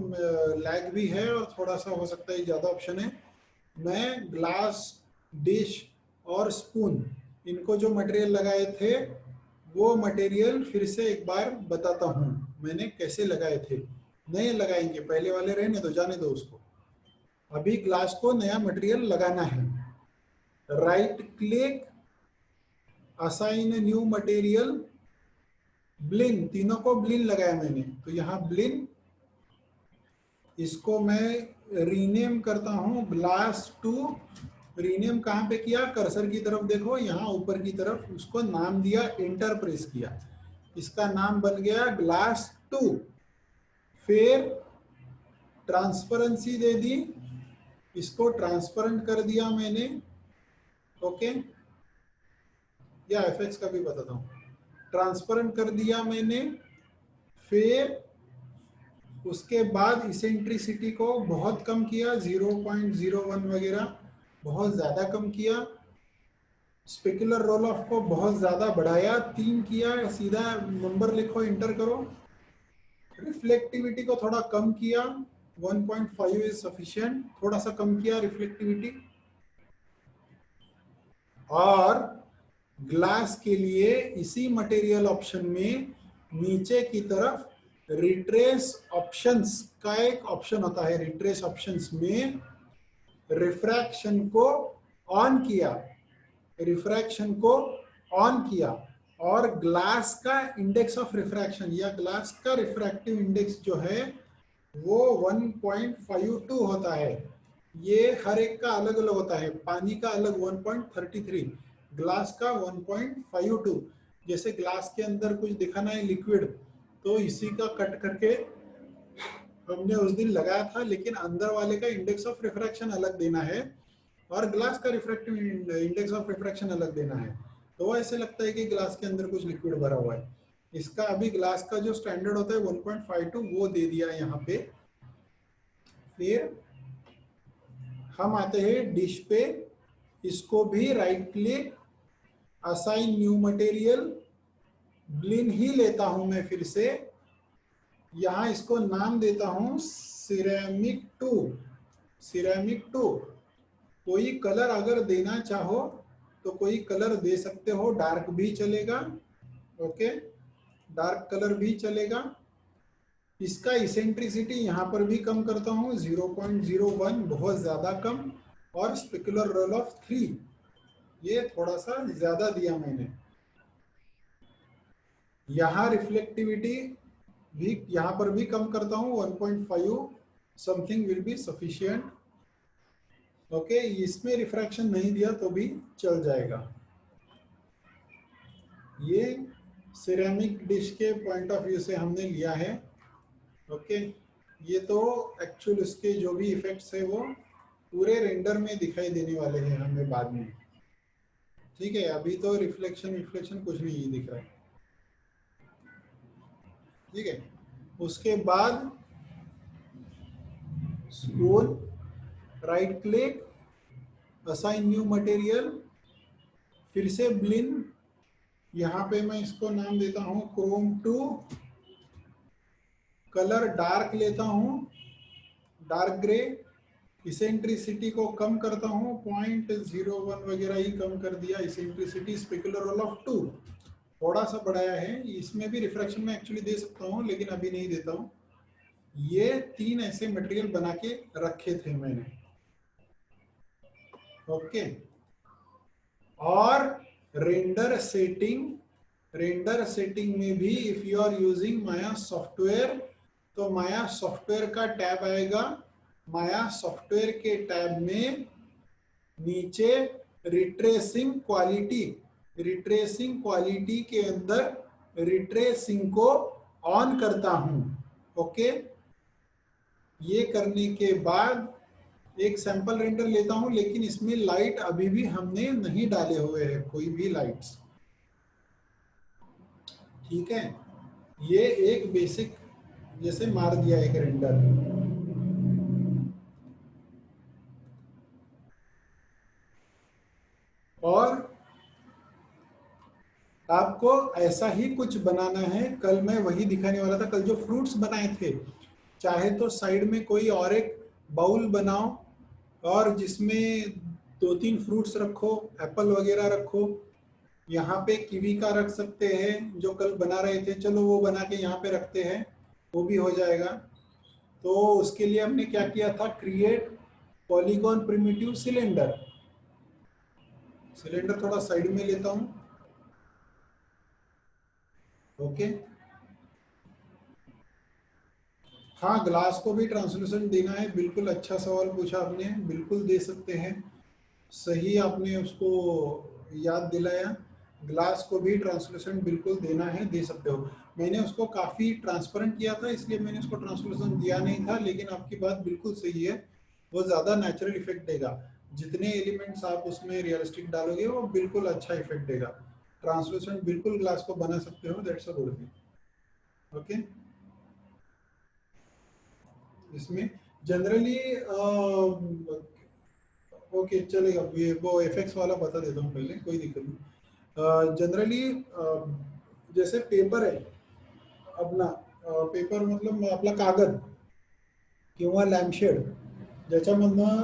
लैग भी है और थोड़ा सा हो सकता है ज़्यादा ऑप्शन है। मैं ग्लास, डिश और स्पून, इनको जो मटेरियल लगाए थे वो मटेरियल फिर से एक बार बताता हूँ मैंने कैसे लगाए थे। नए लगाएंगे, पहले वाले रहने दो, जाने दो उसको। अभी ग्लास को नया मटेरियल लगाना है। Right click, assign new material, Blinn, तीनों को ब्लिन लगाया मैंने, तो यहाँ ब्लिन, इसको मैं रीनेम करता हूँ ग्लास टू। रीनेम कहाँ पे किया, कर्सर की तरफ देखो, यहाँ ऊपर की तरफ, उसको नाम दिया, एंटर प्रेस किया, इसका नाम बन गया ग्लास टू। फिर ट्रांसपेरेंसी दे दी, इसको ट्रांसपेरेंट कर दिया मैंने। ओके, या एफएक्स का भी बताता हूँ, ट्रांसपेरेंट कर दिया मैंने। फिर उसके बाद इसेंट्रिसिटी को बहुत कम किया, 0.01 वगैरह बहुत ज़्यादा कम किया। स्पेकुलर रोल ऑफ को बहुत ज़्यादा बढ़ाया, 3 किया, सीधा नंबर लिखो, इंटर करो। रिफ्लेक्टिविटी को थोड़ा कम किया, 1.5 इज सफिशिएंट, थोड़ा सा कम किया रिफ्लेक्टिविटी। और ग्लास के लिए इसी मटेरियल ऑप्शन में नीचे की तरफ रिट्रेस ऑप्शंस का एक ऑप्शन होता है, रिट्रेस ऑप्शंस में रिफ्रैक्शन को ऑन किया, रिफ्रैक्शन को ऑन किया, और ग्लास का इंडेक्स ऑफ रिफ्रैक्शन या ग्लास का रिफ्रैक्टिव इंडेक्स जो है वो 1.52 होता है। ये हर एक का अलग अलग होता है, पानी का अलग 1.33, ग्लास का 1.52। जैसे ग्लास के अंदर कुछ दिखाना है लिक्विड, तो इसी का कट करके हमने उस दिन लगाया था, लेकिन अंदर वाले का इंडेक्स ऑफ रिफ्रैक्शन अलग देना है और ग्लास का रिफ्रैक्टिव इंडेक्स ऑफ रिफ्रैक्शन अलग देना है। तो वो ऐसे लगता है कि ग्लास के अंदर कुछ लिक्विड भरा हुआ है। इसका अभी ग्लास का जो स्टैंडर्ड होता है 1.52 वो दे दिया यहाँ पे। फिर हम आते हैं डिश पे, इसको भी right click, assign new material, Blinn ही लेता हूं मैं फिर से, यहाँ इसको नाम देता हूं सिरेमिक 2, सिरेमिक 2। कोई कलर अगर देना चाहो तो कोई कलर दे सकते हो, डार्क भी चलेगा। ओके, डार्क कलर भी चलेगा। इसका इसेंट्रिसिटी यहाँ पर भी कम करता हूँ, 0.01 बहुत ज्यादा कम, और स्पेकुलर रोल ऑफ 3 ये थोड़ा सा ज्यादा दिया मैंने। यहाँ रिफ्लेक्टिविटी भी यहाँ पर भी कम करता हूँ, 1.5 something will be sufficient. Okay, इसमें रिफ्रैक्शन नहीं दिया तो भी चल जाएगा। ये सिरेमिक डिश के पॉइंट ऑफ व्यू से हमने लिया है। ओके, ये तो एक्चुअल इसके जो भी इफेक्ट्स है वो पूरे रेंडर में दिखाई देने वाले हैं हमें बाद में। ठीक है, अभी तो रिफ्लेक्शन कुछ नहीं दिख रहा है। ठीक है, उसके बाद spoon, right click, assign new material, फिर से ब्लिन, यहाँ पे मैं इसको नाम देता हूँ क्रोम 2, कलर डार्क लेता हूँ, डार्क ग्रे, इसेंट्रिसिटी को कम करता हूँ, 0.01 वगैरह ही कम कर दिया इसेंट्रिसिटी। स्पेकुलर रोल ऑफ 2 थोड़ा सा बढ़ाया है, इसमें भी रिफ्रैक्शन में एक्चुअली दे सकता हूँ लेकिन अभी नहीं देता हूँ। ये 3 ऐसे मटेरियल बना के रखे थे मैंने। ओके, और रेंडर सेटिंग में भी if you are using Maya software, तो माया सॉफ्टवेयर का टैब आएगा। माया सॉफ्टवेयर के टैब में नीचे रिट्रेसिंग क्वालिटी के अंदर रिट्रेसिंग को ऑन करता हूं। ओके, ये करने के बाद एक सैंपल रेंडर लेता हूं, लेकिन इसमें लाइट अभी भी हमने नहीं डाले हुए हैं, कोई भी लाइट्स। ठीक है, ये एक बेसिक जैसे मार दिया एक रेंडर। और आपको ऐसा ही कुछ बनाना है। कल मैं वही दिखाने वाला था, कल जो फ्रूट्स बनाए थे, चाहे तो साइड में कोई और एक बाउल बनाओ और जिसमें 2-3 फ्रूट्स रखो, एप्पल वगैरह रखो। यहाँ पे कीवी का रख सकते हैं, जो कल बना रहे थे, चलो वो बना के यहाँ पे रखते हैं, वो भी हो जाएगा। तो उसके लिए हमने क्या किया था, create polygon primitive cylinder. Cylinder थोड़ा साइड में लेता हूँ। ओके, हाँ, ग्लास को भी ट्रांसलूसेंट देना है, बिल्कुल अच्छा सवाल पूछा आपने, बिल्कुल दे सकते हैं। सही आपने उसको याद दिलाया। ग्लास को भी ट्रांसलूसेंट बिल्कुल देना है, दे सकते हो। मैंने उसको काफ़ी ट्रांसपेरेंट किया था, इसलिए मैंने उसको ट्रांसलूसेंट दिया नहीं था, लेकिन आपकी बात बिल्कुल सही है, वो ज़्यादा नेचुरल इफेक्ट देगा। जितने एलिमेंट्स आप उसमें रियलिस्टिक डालोगे वो बिल्कुल अच्छा इफेक्ट देगा। ट्रांसलूसेंट बिल्कुल ग्लास को बना सकते हो, that's a good thing. Okay, इसमें जनरली ओके चलेगा, ये वो एफएक्स वाला बता देता हूँ पहले, कोई दिक्कत नहीं। जनरली जैसे पेपर आहे, अपना पेपर मतलब आपला कागद किंवा लॅम्पशेड, ज्याच्यामधनं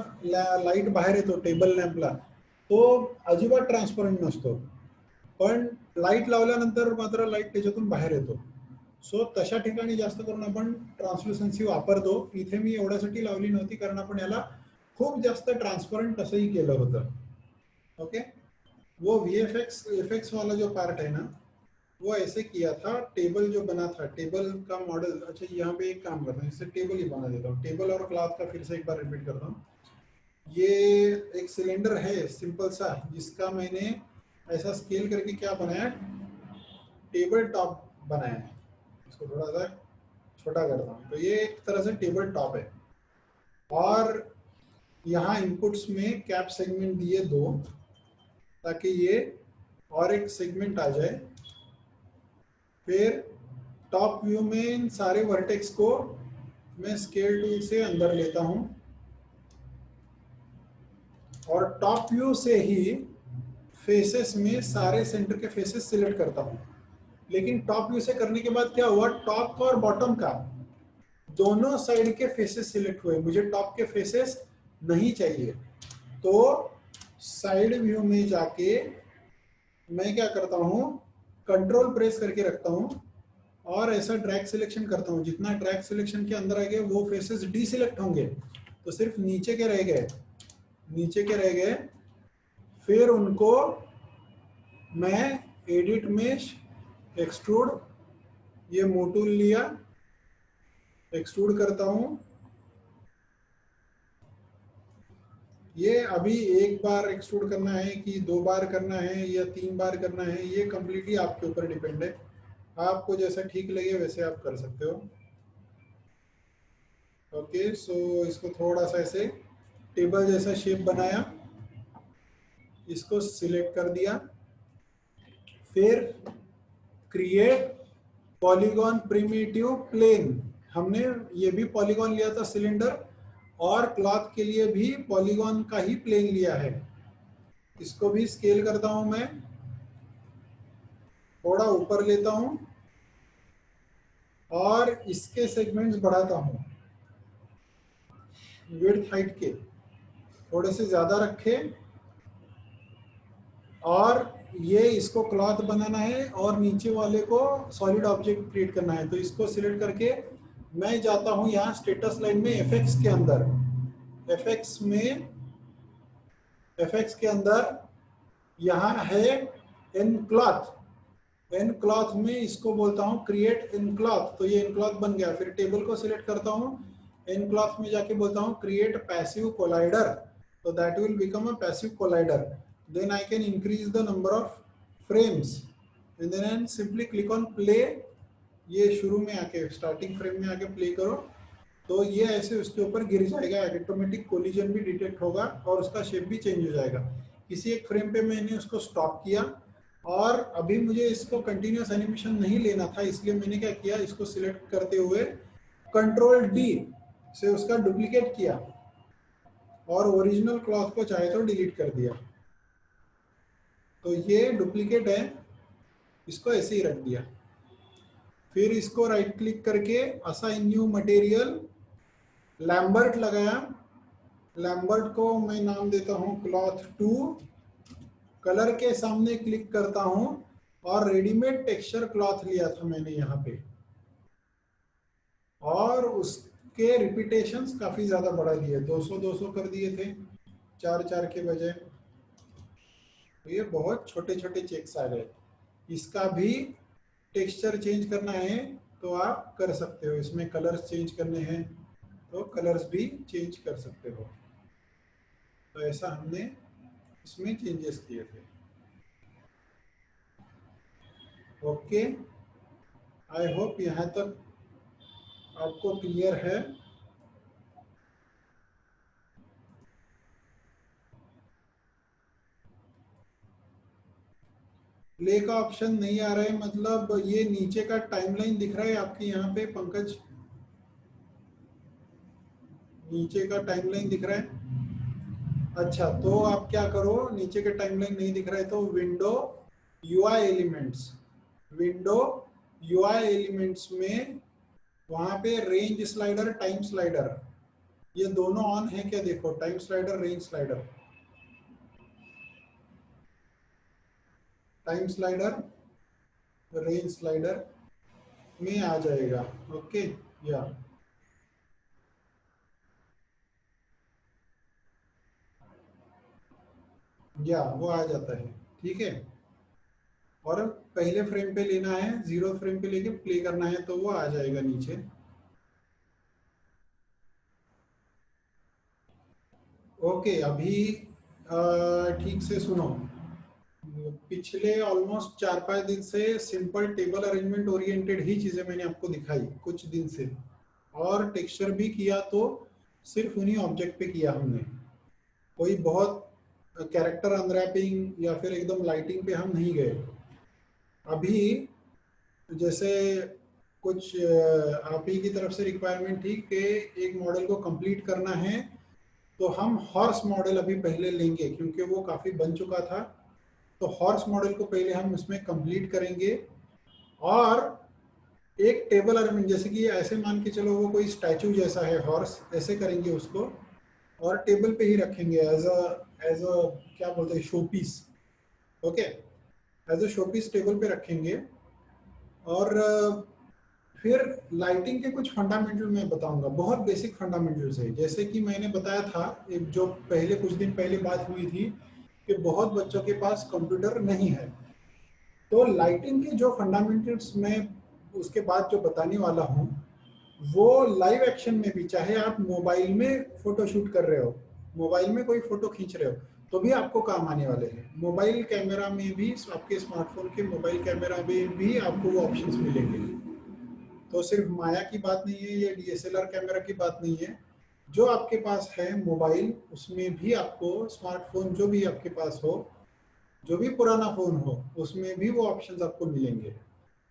लाईट बाहेर येतो टेबल लॅम्पला, तो अजिबात ट्रान्सपरंट नसतो, पण लाईट लावल्यानंतर मात्र लाईट त्याच्यातून बाहेर येतो। सो तशा ठिकाणी जास्त करून आपण ट्रान्सल्युसन्सी वापरतो। इथे मी एवढ्यासाठी लावली नव्हती, कारण आपण याला खूप जास्त ट्रान्सपरंट असंही केलं होतं। ओके, वो वीएफएक्स एफएक्स वाला जो पार्ट है ना, वो ऐसे किया था। टेबल जो बना था, टेबल का मॉडल, अच्छा यहाँ पे एक काम करता हूँ, इससे टेबल ही बना देता हूँ। टेबल और क्लॉथ का फिर से एक बार रिपीट करता हूँ। ये एक सिलेंडर है सिंपल सा, जिसका मैंने ऐसा स्केल करके क्या बनाया, टेबल टॉप बनाया है। इसको थोड़ा सा छोटा करता हूँ, तो ये एक तरह से टेबल टॉप है। और यहाँ इनपुट्स में कैप सेगमेंट दिए 2, ताकि ये और एक सेगमेंट आ जाए। फिर टॉप व्यू में इन सारे वर्टेक्स को मैं स्केल टूल से अंदर लेता हूं, और टॉप व्यू से ही फेसेस में सारे सेंटर के फेसेस सिलेक्ट करता हूं। लेकिन टॉप व्यू से करने के बाद क्या हुआ, टॉप का और बॉटम का दोनों साइड के फेसेस सिलेक्ट हुए, मुझे टॉप के फेसेस नहीं चाहिए। तो साइड व्यू में जाके मैं क्या करता हूं, कंट्रोल प्रेस करके रखता हूं और ऐसा ड्रैग सिलेक्शन करता हूं। जितना ड्रैग सिलेक्शन के अंदर आएंगे वो फेसेस डीसिलेक्ट होंगे, तो सिर्फ नीचे के रह गए, नीचे के रह गए। फिर उनको मैं एडिट में एक्सट्रूड, ये मोटूल लिया, एक्सट्रूड करता हूं। ये अभी एक बार एक्सट्रूड करना है कि 2 बार करना है या 3 बार करना है, ये कम्प्लीटली आपके ऊपर डिपेंड है। आपको जैसा ठीक लगे वैसे आप कर सकते हो। ओके, सो इसको थोड़ा सा ऐसे टेबल जैसा शेप बनाया, इसको सिलेक्ट कर दिया। फिर क्रिएट पॉलीगॉन प्रिमिटिव प्लेन, हमने ये भी पॉलीगॉन लिया था सिलेंडर, और क्लॉथ के लिए भी पॉलीगॉन का ही प्लेन लिया है। इसको भी स्केल करता हूं मैं, थोड़ा ऊपर लेता हूं और इसके सेगमेंट्स बढ़ाता हूं, विड्थ हाइट के थोड़े से ज्यादा रखे। और ये इसको क्लॉथ बनाना है और नीचे वाले को सॉलिड ऑब्जेक्ट क्रिएट करना है। तो इसको सिलेक्ट करके मैं जाता हूं यहाँ स्टेटस लाइन में, एफएक्स के अंदर, एफएक्स में, एफएक्स के अंदर यहाँ है इन क्लॉथ, इन क्लॉथ में इसको बोलता हूँ क्रिएट इन क्लॉथ। तो ये इन क्लॉथ बन गया। फिर टेबल को सिलेक्ट करता हूँ, इन क्लॉथ में जाके बोलता हूँ क्रिएट पैसिव कोलाइडर, तो that will become a passive collider. Then I can increase the number of frames and then simply click on play. ये शुरू में आके, स्टार्टिंग फ्रेम में आके प्ले करो तो ये ऐसे उसके ऊपर गिर जाएगा, ऑटोमेटिक कोलिजन भी डिटेक्ट होगा और उसका शेप भी चेंज हो जाएगा। किसी एक फ्रेम पे मैंने उसको स्टॉप किया और अभी मुझे इसको कंटिन्यूस एनिमेशन नहीं लेना था, इसलिए मैंने क्या किया, इसको सिलेक्ट करते हुए कंट्रोल डी से उसका डुप्लीकेट किया और ओरिजिनल क्लॉथ को चाहे तो डिलीट कर दिया। तो ये डुप्लीकेट है, इसको ऐसे ही रख दिया। फिर इसको राइट क्लिक करके असाइन न्यू मटेरियल, लैम्बर्ट लगाया। लैम्बर्ट को मैं नाम देता हूं क्लॉथ 2। कलर के सामने क्लिक करता हूं और रेडीमेड टेक्सचर क्लॉथ लिया था मैंने यहाँ पे, और उसके रिपीटेशंस काफी ज्यादा बढ़ा दिए, 200-200 कर दिए थे 4-4 के बजाय। तो ये बहुत छोटे छोटे चेक्स आ गए। इसका भी टेक्सचर चेंज करना है तो आप कर सकते हो, इसमें कलर्स चेंज करने हैं तो कलर्स भी चेंज कर सकते हो। तो ऐसा हमने इसमें चेंजेस किए थे। ओके, आई होप यहाँ तक आपको क्लियर है। प्ले का ऑप्शन नहीं आ रहा है, मतलब ये नीचे का टाइमलाइन दिख रहा है आपके यहाँ पे पंकज? नीचे का टाइमलाइन दिख रहा है? अच्छा, तो आप क्या करो, नीचे के टाइमलाइन नहीं दिख रहा है तो window UI elements, window UI elements में वहां पे रेंज स्लाइडर, टाइम स्लाइडर, ये दोनों ऑन है क्या? देखो, time slider, range slider, time slider, range slider में आ जाएगा। ओके, या वो आ जाता है, ठीक है। और पहले फ्रेम पे लेना है, 0 फ्रेम पे लेके प्ले करना है तो वो आ जाएगा नीचे। ओके, अभी ठीक से सुनो। पिछले ऑलमोस्ट 4-5 दिन से सिंपल टेबल अरेंजमेंट ओरिएंटेड ही चीजें मैंने आपको दिखाई कुछ दिन से, और टेक्सचर भी किया तो सिर्फ उन्हीं ऑब्जेक्ट पे किया हमने। कोई बहुत कैरेक्टर अनरैपिंग या फिर एकदम लाइटिंग पे हम नहीं गए। अभी जैसे कुछ आप ही की तरफ से रिक्वायरमेंट थी कि एक मॉडल को कंप्लीट करना है, तो हम हॉर्स मॉडल अभी पहले लेंगे क्योंकि वो काफ़ी बन चुका था। तो हॉर्स मॉडल को पहले हम उसमें कंप्लीट करेंगे और एक टेबल अरेंजमेंट, जैसे कि ऐसे मान के चलो वो कोई स्टैचू जैसा है हॉर्स, ऐसे करेंगे उसको और टेबल पे ही रखेंगे एज अ क्या बोलते हैं, show piece. Okay, as a show piece table पे रखेंगे। और फिर लाइटिंग के कुछ फंडामेंटल मैं बताऊंगा, बहुत बेसिक फंडामेंटल्स है। जैसे कि मैंने बताया था एक जो पहले कुछ दिन पहले बात हुई थी कि बहुत बच्चों के पास कंप्यूटर नहीं है, तो लाइटिंग के जो फंडामेंटल्स मैं उसके बाद जो बताने वाला हूँ वो लाइव एक्शन में भी, चाहे आप मोबाइल में फोटो शूट कर रहे हो, मोबाइल में कोई फोटो खींच रहे हो तो भी आपको काम आने वाले हैं। मोबाइल कैमरा में भी, आपके स्मार्टफोन के मोबाइल कैमरा में भी आपको वो ऑप्शंस मिलेंगे। तो सिर्फ माया की बात नहीं है, ये डीएसएलआर कैमरा की बात नहीं है, जो आपके पास है मोबाइल उसमें भी आपको, स्मार्टफोन जो भी आपके पास हो, जो भी पुराना फोन हो उसमें भी वो ऑप्शंस आपको मिलेंगे,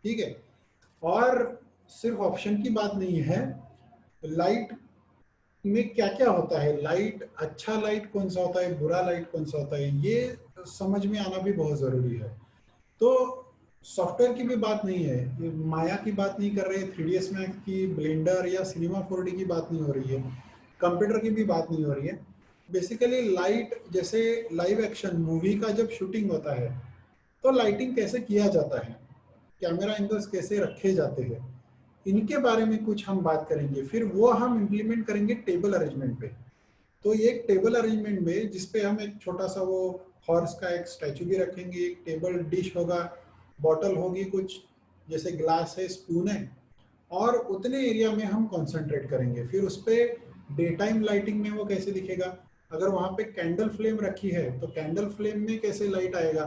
ठीक है। और सिर्फ ऑप्शन की बात नहीं है, लाइट में क्या क्या होता है, लाइट, अच्छा लाइट कौन सा होता है, बुरा लाइट कौन सा होता है, ये समझ में आना भी बहुत जरूरी है। तो सॉफ्टवेयर की भी बात नहीं है, ये माया की बात नहीं कर रहे, 3ds मैक्स की, ब्लेंडर या सिनेमा 4D की बात नहीं हो रही है, कंप्यूटर की भी बात नहीं हो रही है। बेसिकली लाइट, जैसे लाइव एक्शन मूवी का जब शूटिंग होता है तो लाइटिंग कैसे किया जाता है, कैमरा एंगल्स कैसे रखे जाते हैं, इनके बारे में कुछ हम बात करेंगे। फिर वो हम इम्प्लीमेंट करेंगे टेबल अरेंजमेंट पे। तो ये एक टेबल अरेंजमेंट में जिसपे हम एक छोटा सा वो हॉर्स का एक स्टैचू भी रखेंगे, एक टेबल डिश होगा, बॉटल होगी कुछ, जैसे ग्लास है, स्पून है, और उतने एरिया में हम कंसंट्रेट करेंगे। फिर उस पर डे टाइम लाइटिंग में वो कैसे दिखेगा, अगर वहाँ पे कैंडल फ्लेम रखी है तो कैंडल फ्लेम में कैसे लाइट आएगा,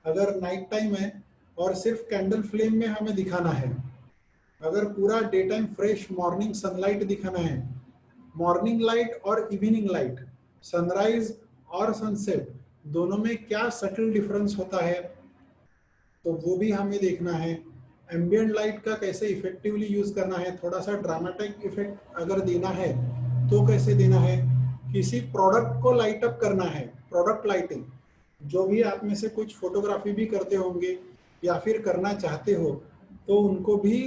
अगर नाइट टाइम है और सिर्फ कैंडल फ्लेम में हमें दिखाना है, अगर पूरा day time fresh morning sunlight दिखाना है, मॉर्निंग लाइट और इवनिंग लाइट, सनराइज और सनसेट दोनों में क्या सटल डिफरेंस होता है, तो वो भी हमें देखना है। एम्बियंट लाइट का कैसे इफेक्टिवली यूज करना है, थोड़ा सा ड्रामेटिक इफेक्ट अगर देना है तो कैसे देना है, किसी प्रोडक्ट को लाइट अप करना है, प्रोडक्ट लाइटिंग, जो भी आप में से कुछ फोटोग्राफी भी करते होंगे या फिर करना चाहते हो, तो उनको भी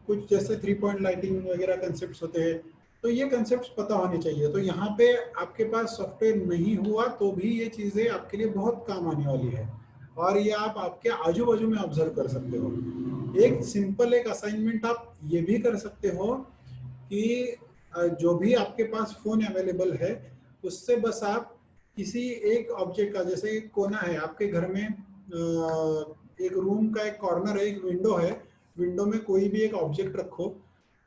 कुछ जैसे 3 पॉइंट लाइटिंग वगैरह कंसेप्ट होते हैं, तो ये कंसेप्ट पता होने चाहिए। तो यहाँ पे आपके पास सॉफ्टवेयर नहीं हुआ तो भी ये चीज़ें आपके लिए बहुत काम आने वाली है, और ये आप आपके आजू बाजू में ऑब्जर्व कर सकते हो। एक सिंपल एक असाइनमेंट आप ये भी कर सकते हो कि जो भी आपके पास फोन अवेलेबल है उससे बस आप किसी एक ऑब्जेक्ट का, जैसे कोना है आपके घर में, एक रूम का एक कॉर्नर है, एक विंडो है, विंडो में कोई भी एक ऑब्जेक्ट रखो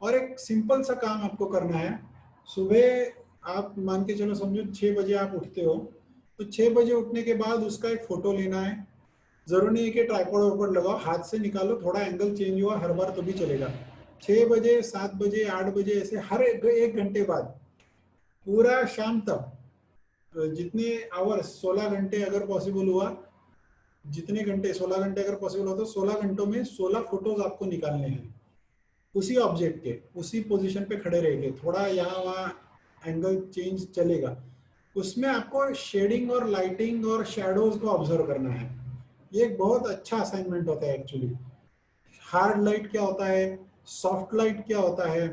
और एक सिंपल सा काम आपको करना है। सुबह आप मान के चलो समझो 6 बजे आप उठते हो, तो 6 बजे उठने के बाद उसका एक फोटो लेना है। जरूर नहीं है कि ट्राइपॉड ऊपर लगाओ, हाथ से निकालो, थोड़ा एंगल चेंज हुआ हर बार तो भी चलेगा। 6 बजे, 7 बजे, 8 बजे, ऐसे हर 1 घंटे बाद पूरा शाम तक, जितने आवर्स, 16 घंटे अगर पॉसिबल हुआ, जितने घंटे 16 घंटे अगर पॉसिबल हो तो 16 घंटों में 16 फोटोज आपको निकालने हैं उसी ऑब्जेक्ट के, उसी पोजीशन पे खड़े रह के, थोड़ा यहाँ वहाँ एंगल चेंज चलेगा। उसमें आपको शेडिंग और लाइटिंग और शेडोज को ऑब्जर्व करना है। ये एक बहुत अच्छा असाइनमेंट होता है एक्चुअली। हार्ड लाइट क्या होता है, सॉफ्ट लाइट क्या होता है।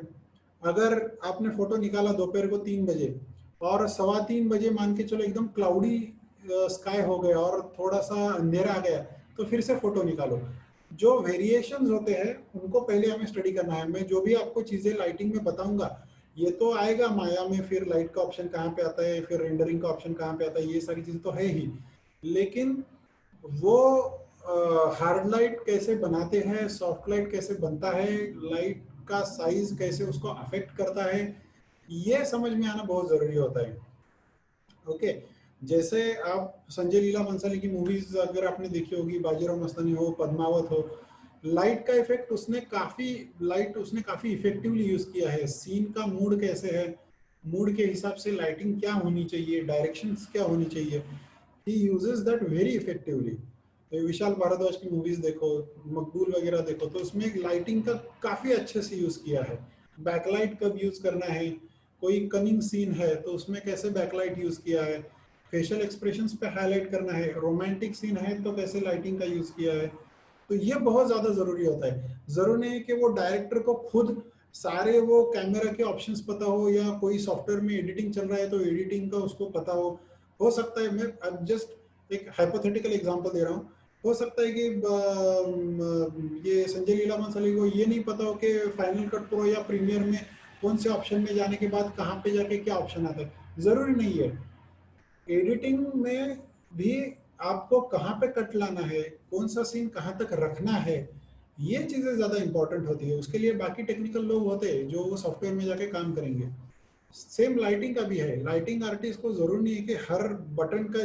अगर आपने फोटो निकाला दोपहर को 3 बजे और 3:15 बजे मान के चलो एकदम क्लाउडी स्काई हो गया और थोड़ा सा अंधेरा आ गया, तो फिर से फोटो निकालो। जो वेरिएशंस होते हैं उनको पहले हमें स्टडी करना है। मैं जो भी आपको चीजें लाइटिंग में बताऊंगा ये तो आएगा माया में, फिर लाइट का ऑप्शन कहाँ पे आता है, फिर रेंडरिंग का ऑप्शन कहाँ पे आता है, ये सारी चीजें तो है ही, लेकिन वो हार्ड लाइट कैसे बनाते हैं, सॉफ्ट लाइट कैसे बनता है, लाइट का साइज कैसे उसको अफेक्ट करता है, ये समझ में आना बहुत जरूरी होता है। ओके, जैसे आप संजय लीला भंसाली की मूवीज अगर आपने देखी होगी, बाजीराव मस्तानी हो, पद्मावत हो, लाइट का इफेक्ट उसने काफी इफेक्टिवली यूज किया है। सीन का मूड कैसे है, मूड के हिसाब से लाइटिंग क्या होनी चाहिए, डायरेक्शंस क्या होनी चाहिए, he uses that very effectively। तो विशाल भारद्वाज की मूवीज देखो, मकबूल वगैरह देखो, तो उसमें लाइटिंग का काफी अच्छे से यूज किया है। बैकलाइट कब यूज करना है, कोई कनिंग सीन है तो उसमें कैसे बैकलाइट यूज किया है, फेशियल एक्सप्रेशंस पे हाईलाइट करना है, रोमांटिक सीन है तो कैसे लाइटिंग का यूज किया है। तो ये बहुत ज्यादा जरूरी होता है। जरूर नहीं है कि वो डायरेक्टर को खुद सारे वो कैमरा के ऑप्शंस पता हो, या कोई सॉफ्टवेयर में एडिटिंग चल रहा है तो एडिटिंग का उसको पता हो सकता है। मैं अब जस्ट एक हाइपोथेटिकल एग्जांपल दे रहा हूँ, हो सकता है कि ये संजय लीला भंसाली को ये नहीं पता हो कि फाइनल कट प्रो या प्रीमियर में कौन से ऑप्शन में जाने के बाद कहाँ पे जाके क्या ऑप्शन आता है, जरूरी नहीं है। एडिटिंग में भी आपको कहाँ पे कट लाना है, कौन सा सीन कहाँ तक रखना है, ये चीजें ज्यादा इंपॉर्टेंट होती है। उसके लिए बाकी टेक्निकल लोग होते हैं जो वो सॉफ्टवेयर में जाके काम करेंगे। सेम लाइटिंग का भी है। लाइटिंग आर्टिस्ट को जरूर नहीं है कि हर बटन का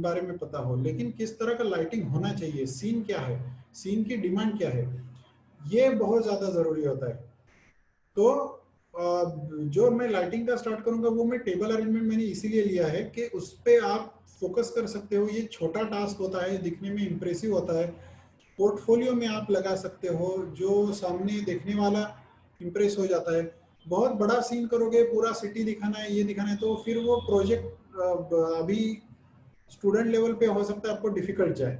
बारे में पता हो, लेकिन किस तरह का लाइटिंग होना चाहिए, सीन क्या है, सीन की डिमांड क्या है, ये बहुत ज्यादा जरूरी होता है। तो जो मैं लाइटिंग का स्टार्ट करूंगा वो मैं टेबल अरेंजमेंट मैंने इसीलिए लिया है कि उस पर आप फोकस कर सकते हो। ये छोटा टास्क होता है, दिखने में इंप्रेसिव होता है, पोर्टफोलियो में आप लगा सकते हो, जो सामने देखने वाला इंप्रेस हो जाता है। बहुत बड़ा सीन करोगे, पूरा सिटी दिखाना है, ये दिखाना है, तो फिर वो प्रोजेक्ट अभी स्टूडेंट लेवल पे हो सकता है आपको डिफिकल्ट जाए।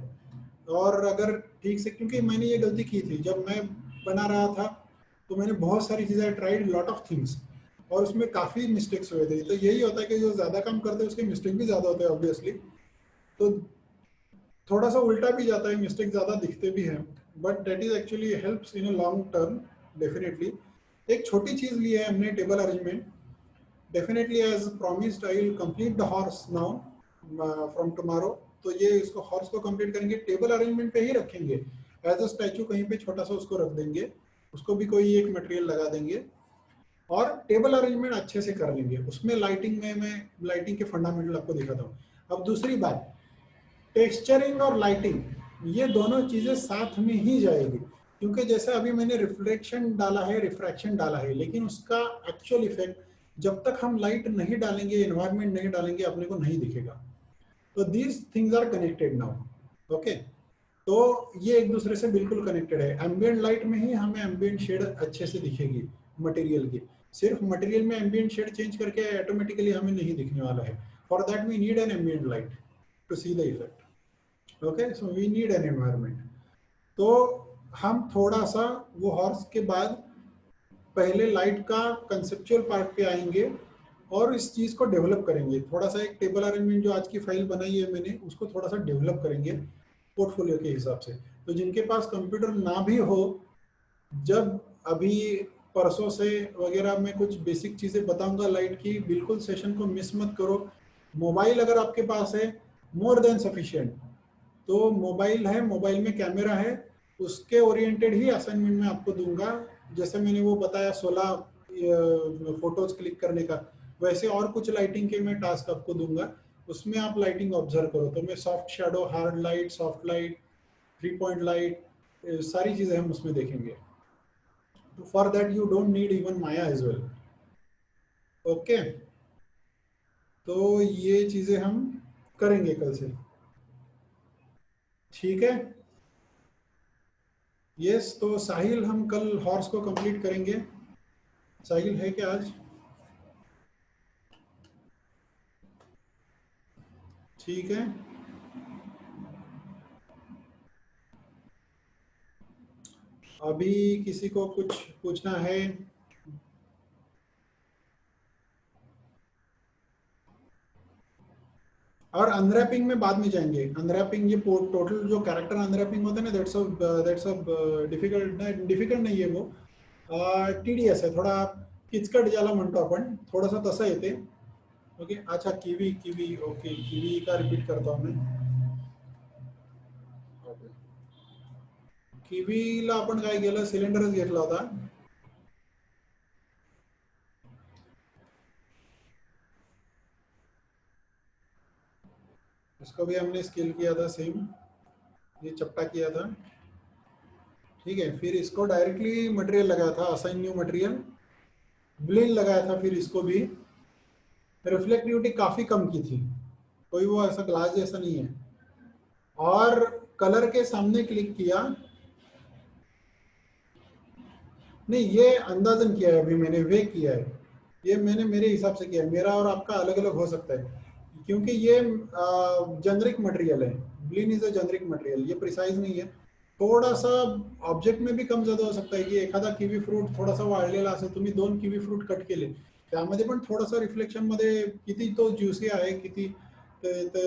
और अगर ठीक से, क्योंकि मैंने ये गलती की थी जब मैं बना रहा था, तो मैंने बहुत सारी चीज़ें ट्राइड, लॉट ऑफ थिंग्स, और उसमें काफ़ी मिस्टेक्स हुए थे। तो यही होता है कि जो ज़्यादा काम करते हैं उसके मिस्टेक भी ज़्यादा होते हैं ऑब्वियसली। तो थोड़ा सा उल्टा भी जाता है, मिस्टेक ज़्यादा दिखते भी हैं, but that is actually helps in a long term definitely. एक छोटी चीज़ ली है हमने, table arrangement. Definitely as promised I will complete the horse now from tomorrow. तो ये इसको हॉर्स को कंप्लीट करेंगे, टेबल अरेंजमेंट पे ही रखेंगे, एज अ स्टैचू कहीं पे छोटा सा उसको रख देंगे, उसको भी कोई एक मटेरियल लगा देंगे और टेबल अरेंजमेंट अच्छे से कर लेंगे। उसमें लाइटिंग में मैं लाइटिंग के फंडामेंटल आपको दिखाता हूँ। अब दूसरी बात, टेक्सचरिंग और लाइटिंग, ये दोनों चीजें साथ में ही जाएगी। क्योंकि जैसे अभी मैंने रिफ्लेक्शन डाला है, रिफ्रैक्शन डाला है, लेकिन उसका एक्चुअल इफेक्ट जब तक हम लाइट नहीं डालेंगे, एनवायरनमेंट नहीं डालेंगे, अपने को नहीं दिखेगा। तो these things are connected now. Okay, तो ये एक दूसरे से बिल्कुल कनेक्टेड है। एम्बिएंट लाइट में ही हमें एम्बिएंट शेड अच्छे से दिखेगी मटेरियल की। सिर्फ मटेरियल में एम्बिएंट शेड चेंज करके ऑटोमेटिकली हमें नहीं दिखने वाला है। For that we need an ambient light to see the effect. Okay, so we need an environment. तो हम थोड़ा सा वो हॉर्स के बाद पहले लाइट का कंसेप्चुअल पार्ट पे आएंगे और इस चीज़ को डेवलप करेंगे। थोड़ा सा एक टेबल अरेंजमेंट जो आज की फाइल बनाई है मैंने, उसको थोड़ा सा डेवलप करेंगे पोर्टफोलियो के हिसाब से। तो जिनके पास कंप्यूटर ना भी हो, जब अभी परसों से वगैरह मैं कुछ बेसिक चीज़ें बताऊंगा लाइट की, बिल्कुल सेशन को मिस मत करो। मोबाइल अगर आपके पास है, मोर देन सफिशिएंट। तो मोबाइल है, मोबाइल में कैमरा है, उसके ओरिएंटेड ही असाइनमेंट मैं आपको दूंगा। जैसे मैंने वो बताया 16 फोटोज क्लिक करने का, वैसे और कुछ लाइटिंग के मैं टास्क आपको दूंगा, उसमें आप लाइटिंग ऑब्जर्व करो। तो मैं soft shadow, hard light, soft light, 3 point light, सारी चीज़ें हम उसमें देखेंगे। For that you don't need even Maya as well. Okay, तो ये चीज़ें हम करेंगे कल से, ठीक है। यस, तो साहिल हम कल हॉर्स को कंप्लीट करेंगे। साहिल है क्या आज? ठीक है, अभी किसी को कुछ पूछना है? और अनरैपिंग में बाद में जाएंगे। अनरैपिंग, ये टोटल जो कैरेक्टर अनरैपिंग होता है ना, दैट्स अ डिफिकल्ट, डिफिकल्ट नहीं है वो, टीडीएस है थोड़ा, किचकट ज्याला म्हणतो आपण, थोडासा तसा येते। ओके, अच्छा, कीवी कीवी, ओके, कीवी का रिपीट करता हूँ मैं। कीवीला आपण काय केलं, सिलेंडरच घेतला होता। उसको भी हमने स्केल किया था सेम, ये चपटा किया था, ठीक है। फिर इसको डायरेक्टली मटेरियल लगाया था, असाइन न्यू मटेरियल, ब्लेंड लगाया था। फिर इसको भी रिफ्लेक्टिविटी काफ़ी कम की थी, कोई वो ऐसा ग्लास जैसा नहीं है। और कलर के सामने क्लिक किया, नहीं ये अंदाजन किया है, अभी मैंने वे किया है, ये मैंने मेरे हिसाब से किया है, मेरा और आपका अलग अलग हो सकता है, क्योंकि ये जेनरिक मटेरियल है। ब्लिन इज अ जेनरिक मटेरियल, ये प्रिसाइज नहीं है। थोड़ा सा ऑब्जेक्ट में भी कम ज्यादा हो सकता है की एखादा किवी फ्रूट थोडासा वाळलेला असेल, तुम्ही 2 किवी फ्रूट कट केले, त्यामध्ये पण थोडासा रिफ्लेक्शन मध्ये किती तो ज्युसी आहे, किती तो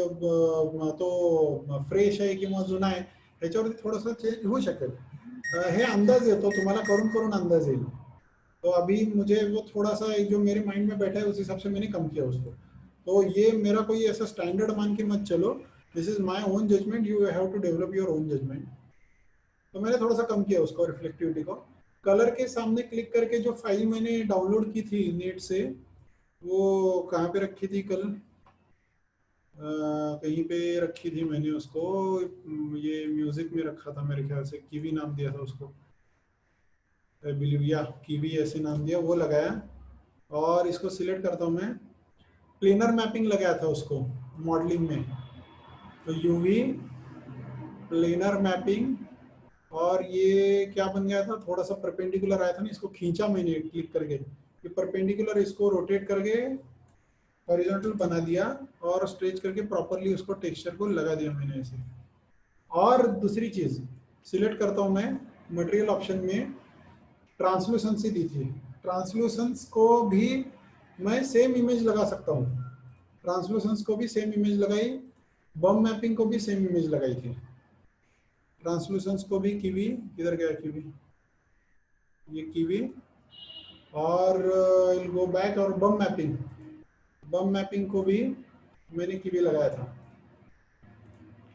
फ्रेश आहे किंवा जुना आहे, ह्याच्यावरती थोडासा चेंज होऊ शकेल। हे अंदाज येतो, तुम्हाला करून करून अंदाज येईल। तो अभी मुझे वो थोड़ा सा जो मेरे माइंड में बैठा है उस हिसाब से मैंने कम किया उसको। तो ये मेरा कोई ऐसा स्टैंडर्ड मान के मत चलो, this is my own judgement, you have to develop your own judgement. तो मैंने थोड़ा सा कम किया उसको, रिफ्लेक्टिविटी को। कलर के सामने क्लिक करके जो फाइल मैंने डाउनलोड की थी नेट से, वो कहाँ पे रखी थी कल, कहीं पे रखी थी मैंने उसको, ये म्यूजिक में रखा था मेरे ख्याल से, कीवी नाम दिया था उसको, बिलीव या कीवी ऐसे नाम दिया, वो लगाया। और इसको सिलेक्ट करता हूँ मैं, प्लेनर मैपिंग लगाया था उसको मॉडलिंग में, तो यूवी प्लेनर मैपिंग। और ये क्या बन गया था, थोड़ा सा परपेंडिकुलर आया था ना, इसको खींचा मैंने क्लिक करके, ये परपेंडिकुलर, इसको रोटेट करके हॉरिजॉन्टल बना दिया, और स्ट्रेच करके प्रॉपरली उसको टेक्सचर को लगा दिया मैंने ऐसे। और दूसरी चीज सिलेक्ट करता हूँ मैं, मटेरियल ऑप्शन में ट्रांसलूसेंसी दी थी, ट्रांसलूसेंस को भी मैं सेम इमेज लगा सकता हूँ, ट्रांसलूसेंस को भी सेम इमेज लगाई, बम मैपिंग को भी सेम इमेज लगाई थी। ट्रांसलूसेंस को भी कीवी, किधर गया कीवी, ये कीवी, और गो बैक, और बम मैपिंग, बम मैपिंग को भी मैंने कीवी लगाया था।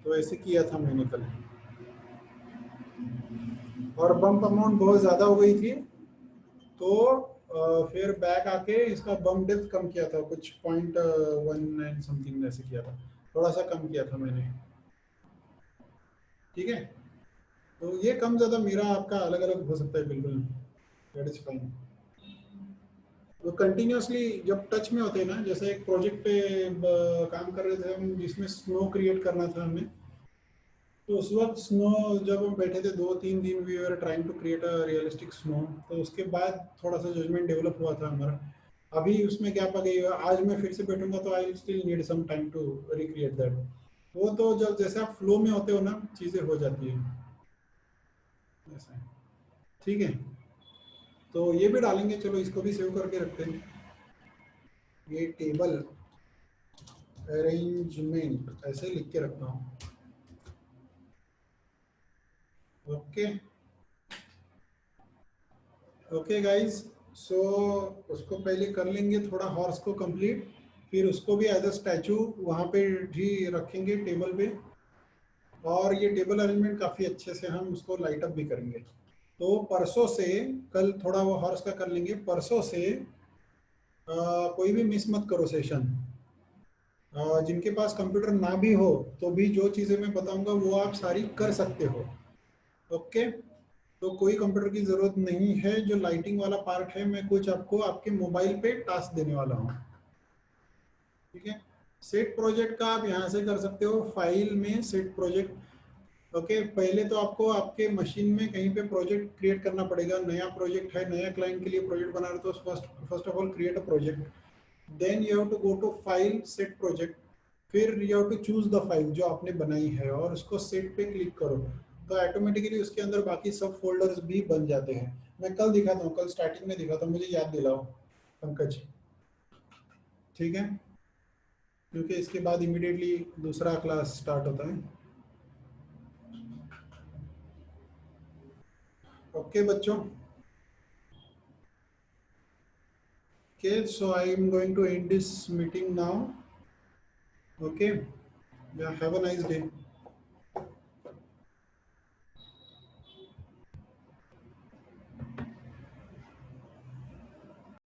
तो ऐसे किया था मैंने कल, और बम्प अमाउंट बहुत ज़्यादा हो गई थी, तो फिर बैक आके इसका बम डेप्थ कम किया था, कुछ 0.19 समथिंग ऐसे किया था, थोड़ा सा कम किया था मैंने, ठीक है। तो ये कम ज़्यादा मेरा आपका अलग अलग हो सकता है, बिल्कुल, दैट इज फाइन। वो कंटिन्यूअसली जब टच में होते हैं ना, जैसे एक प्रोजेक्ट पे काम कर रहे थे हम जिसमें स्नो क्रिएट करना था हमें, तो उस वक्त स्नो जब हम बैठे थे 2-3 दिन we are trying to create a realistic snow, तो उसके बाद थोड़ा सा जजमेंट डेवलप हुआ था हमारा। अभी उसमें गैप आ गई, आज मैं फिर से बैठूंगा तो I still need some time to recreate that. वो तो जब जैसे आप फ्लो में होते हो ना, चीज़ें हो जाती है ऐसा है। ठीक है, तो ये भी डालेंगे, चलो इसको भी सेव करके रखते हैं। ये टेबल अरेंजमेंट ऐसे लिख के रखता हूँ। ओके, ओके गाइस, सो उसको पहले कर लेंगे थोड़ा हॉर्स को कंप्लीट, फिर उसको भी एज अ स्टैचू वहाँ पे भी रखेंगे टेबल पे। और ये टेबल अरेंजमेंट काफ़ी अच्छे से हम उसको लाइट अप भी करेंगे। तो परसों से, कल थोड़ा वो हॉर्स का कर लेंगे, परसों से कोई भी मिस मत करो सेशन। जिनके पास कंप्यूटर ना भी हो तो भी जो चीज़ें मैं बताऊंगा वो आप सारी कर सकते हो। ओके, तो कोई कंप्यूटर की ज़रूरत नहीं है। जो लाइटिंग वाला पार्ट है मैं कुछ आपको आपके मोबाइल पे टास्क देने वाला हूँ। ठीक है, सेट प्रोजेक्ट का आप यहाँ से कर सकते हो, फाइल में सेट प्रोजेक्ट। ओके, पहले तो आपको आपके मशीन में कहीं पे प्रोजेक्ट क्रिएट करना पड़ेगा। नया प्रोजेक्ट है, नया क्लाइंट के लिए प्रोजेक्ट बना रहे हो तो first first of all create a project, then you have to go to file set project, फिर you have to choose the file जो आपने बनाई है और उसको सेट पे क्लिक करो, तो ऑटोमेटिकली उसके अंदर बाकी सब फोल्डर्स भी बन जाते हैं। मैं कल दिखाता हूँ, कल स्टार्टिंग में दिखाता हूँ, मुझे याद दिलाओ पंकज। ठीक है, क्योंकि इसके बाद इमीडिएटली दूसरा क्लास स्टार्ट होता है। ओके बच्चों, okay, so I am going to end this meeting now. Okay, ya have a nice day.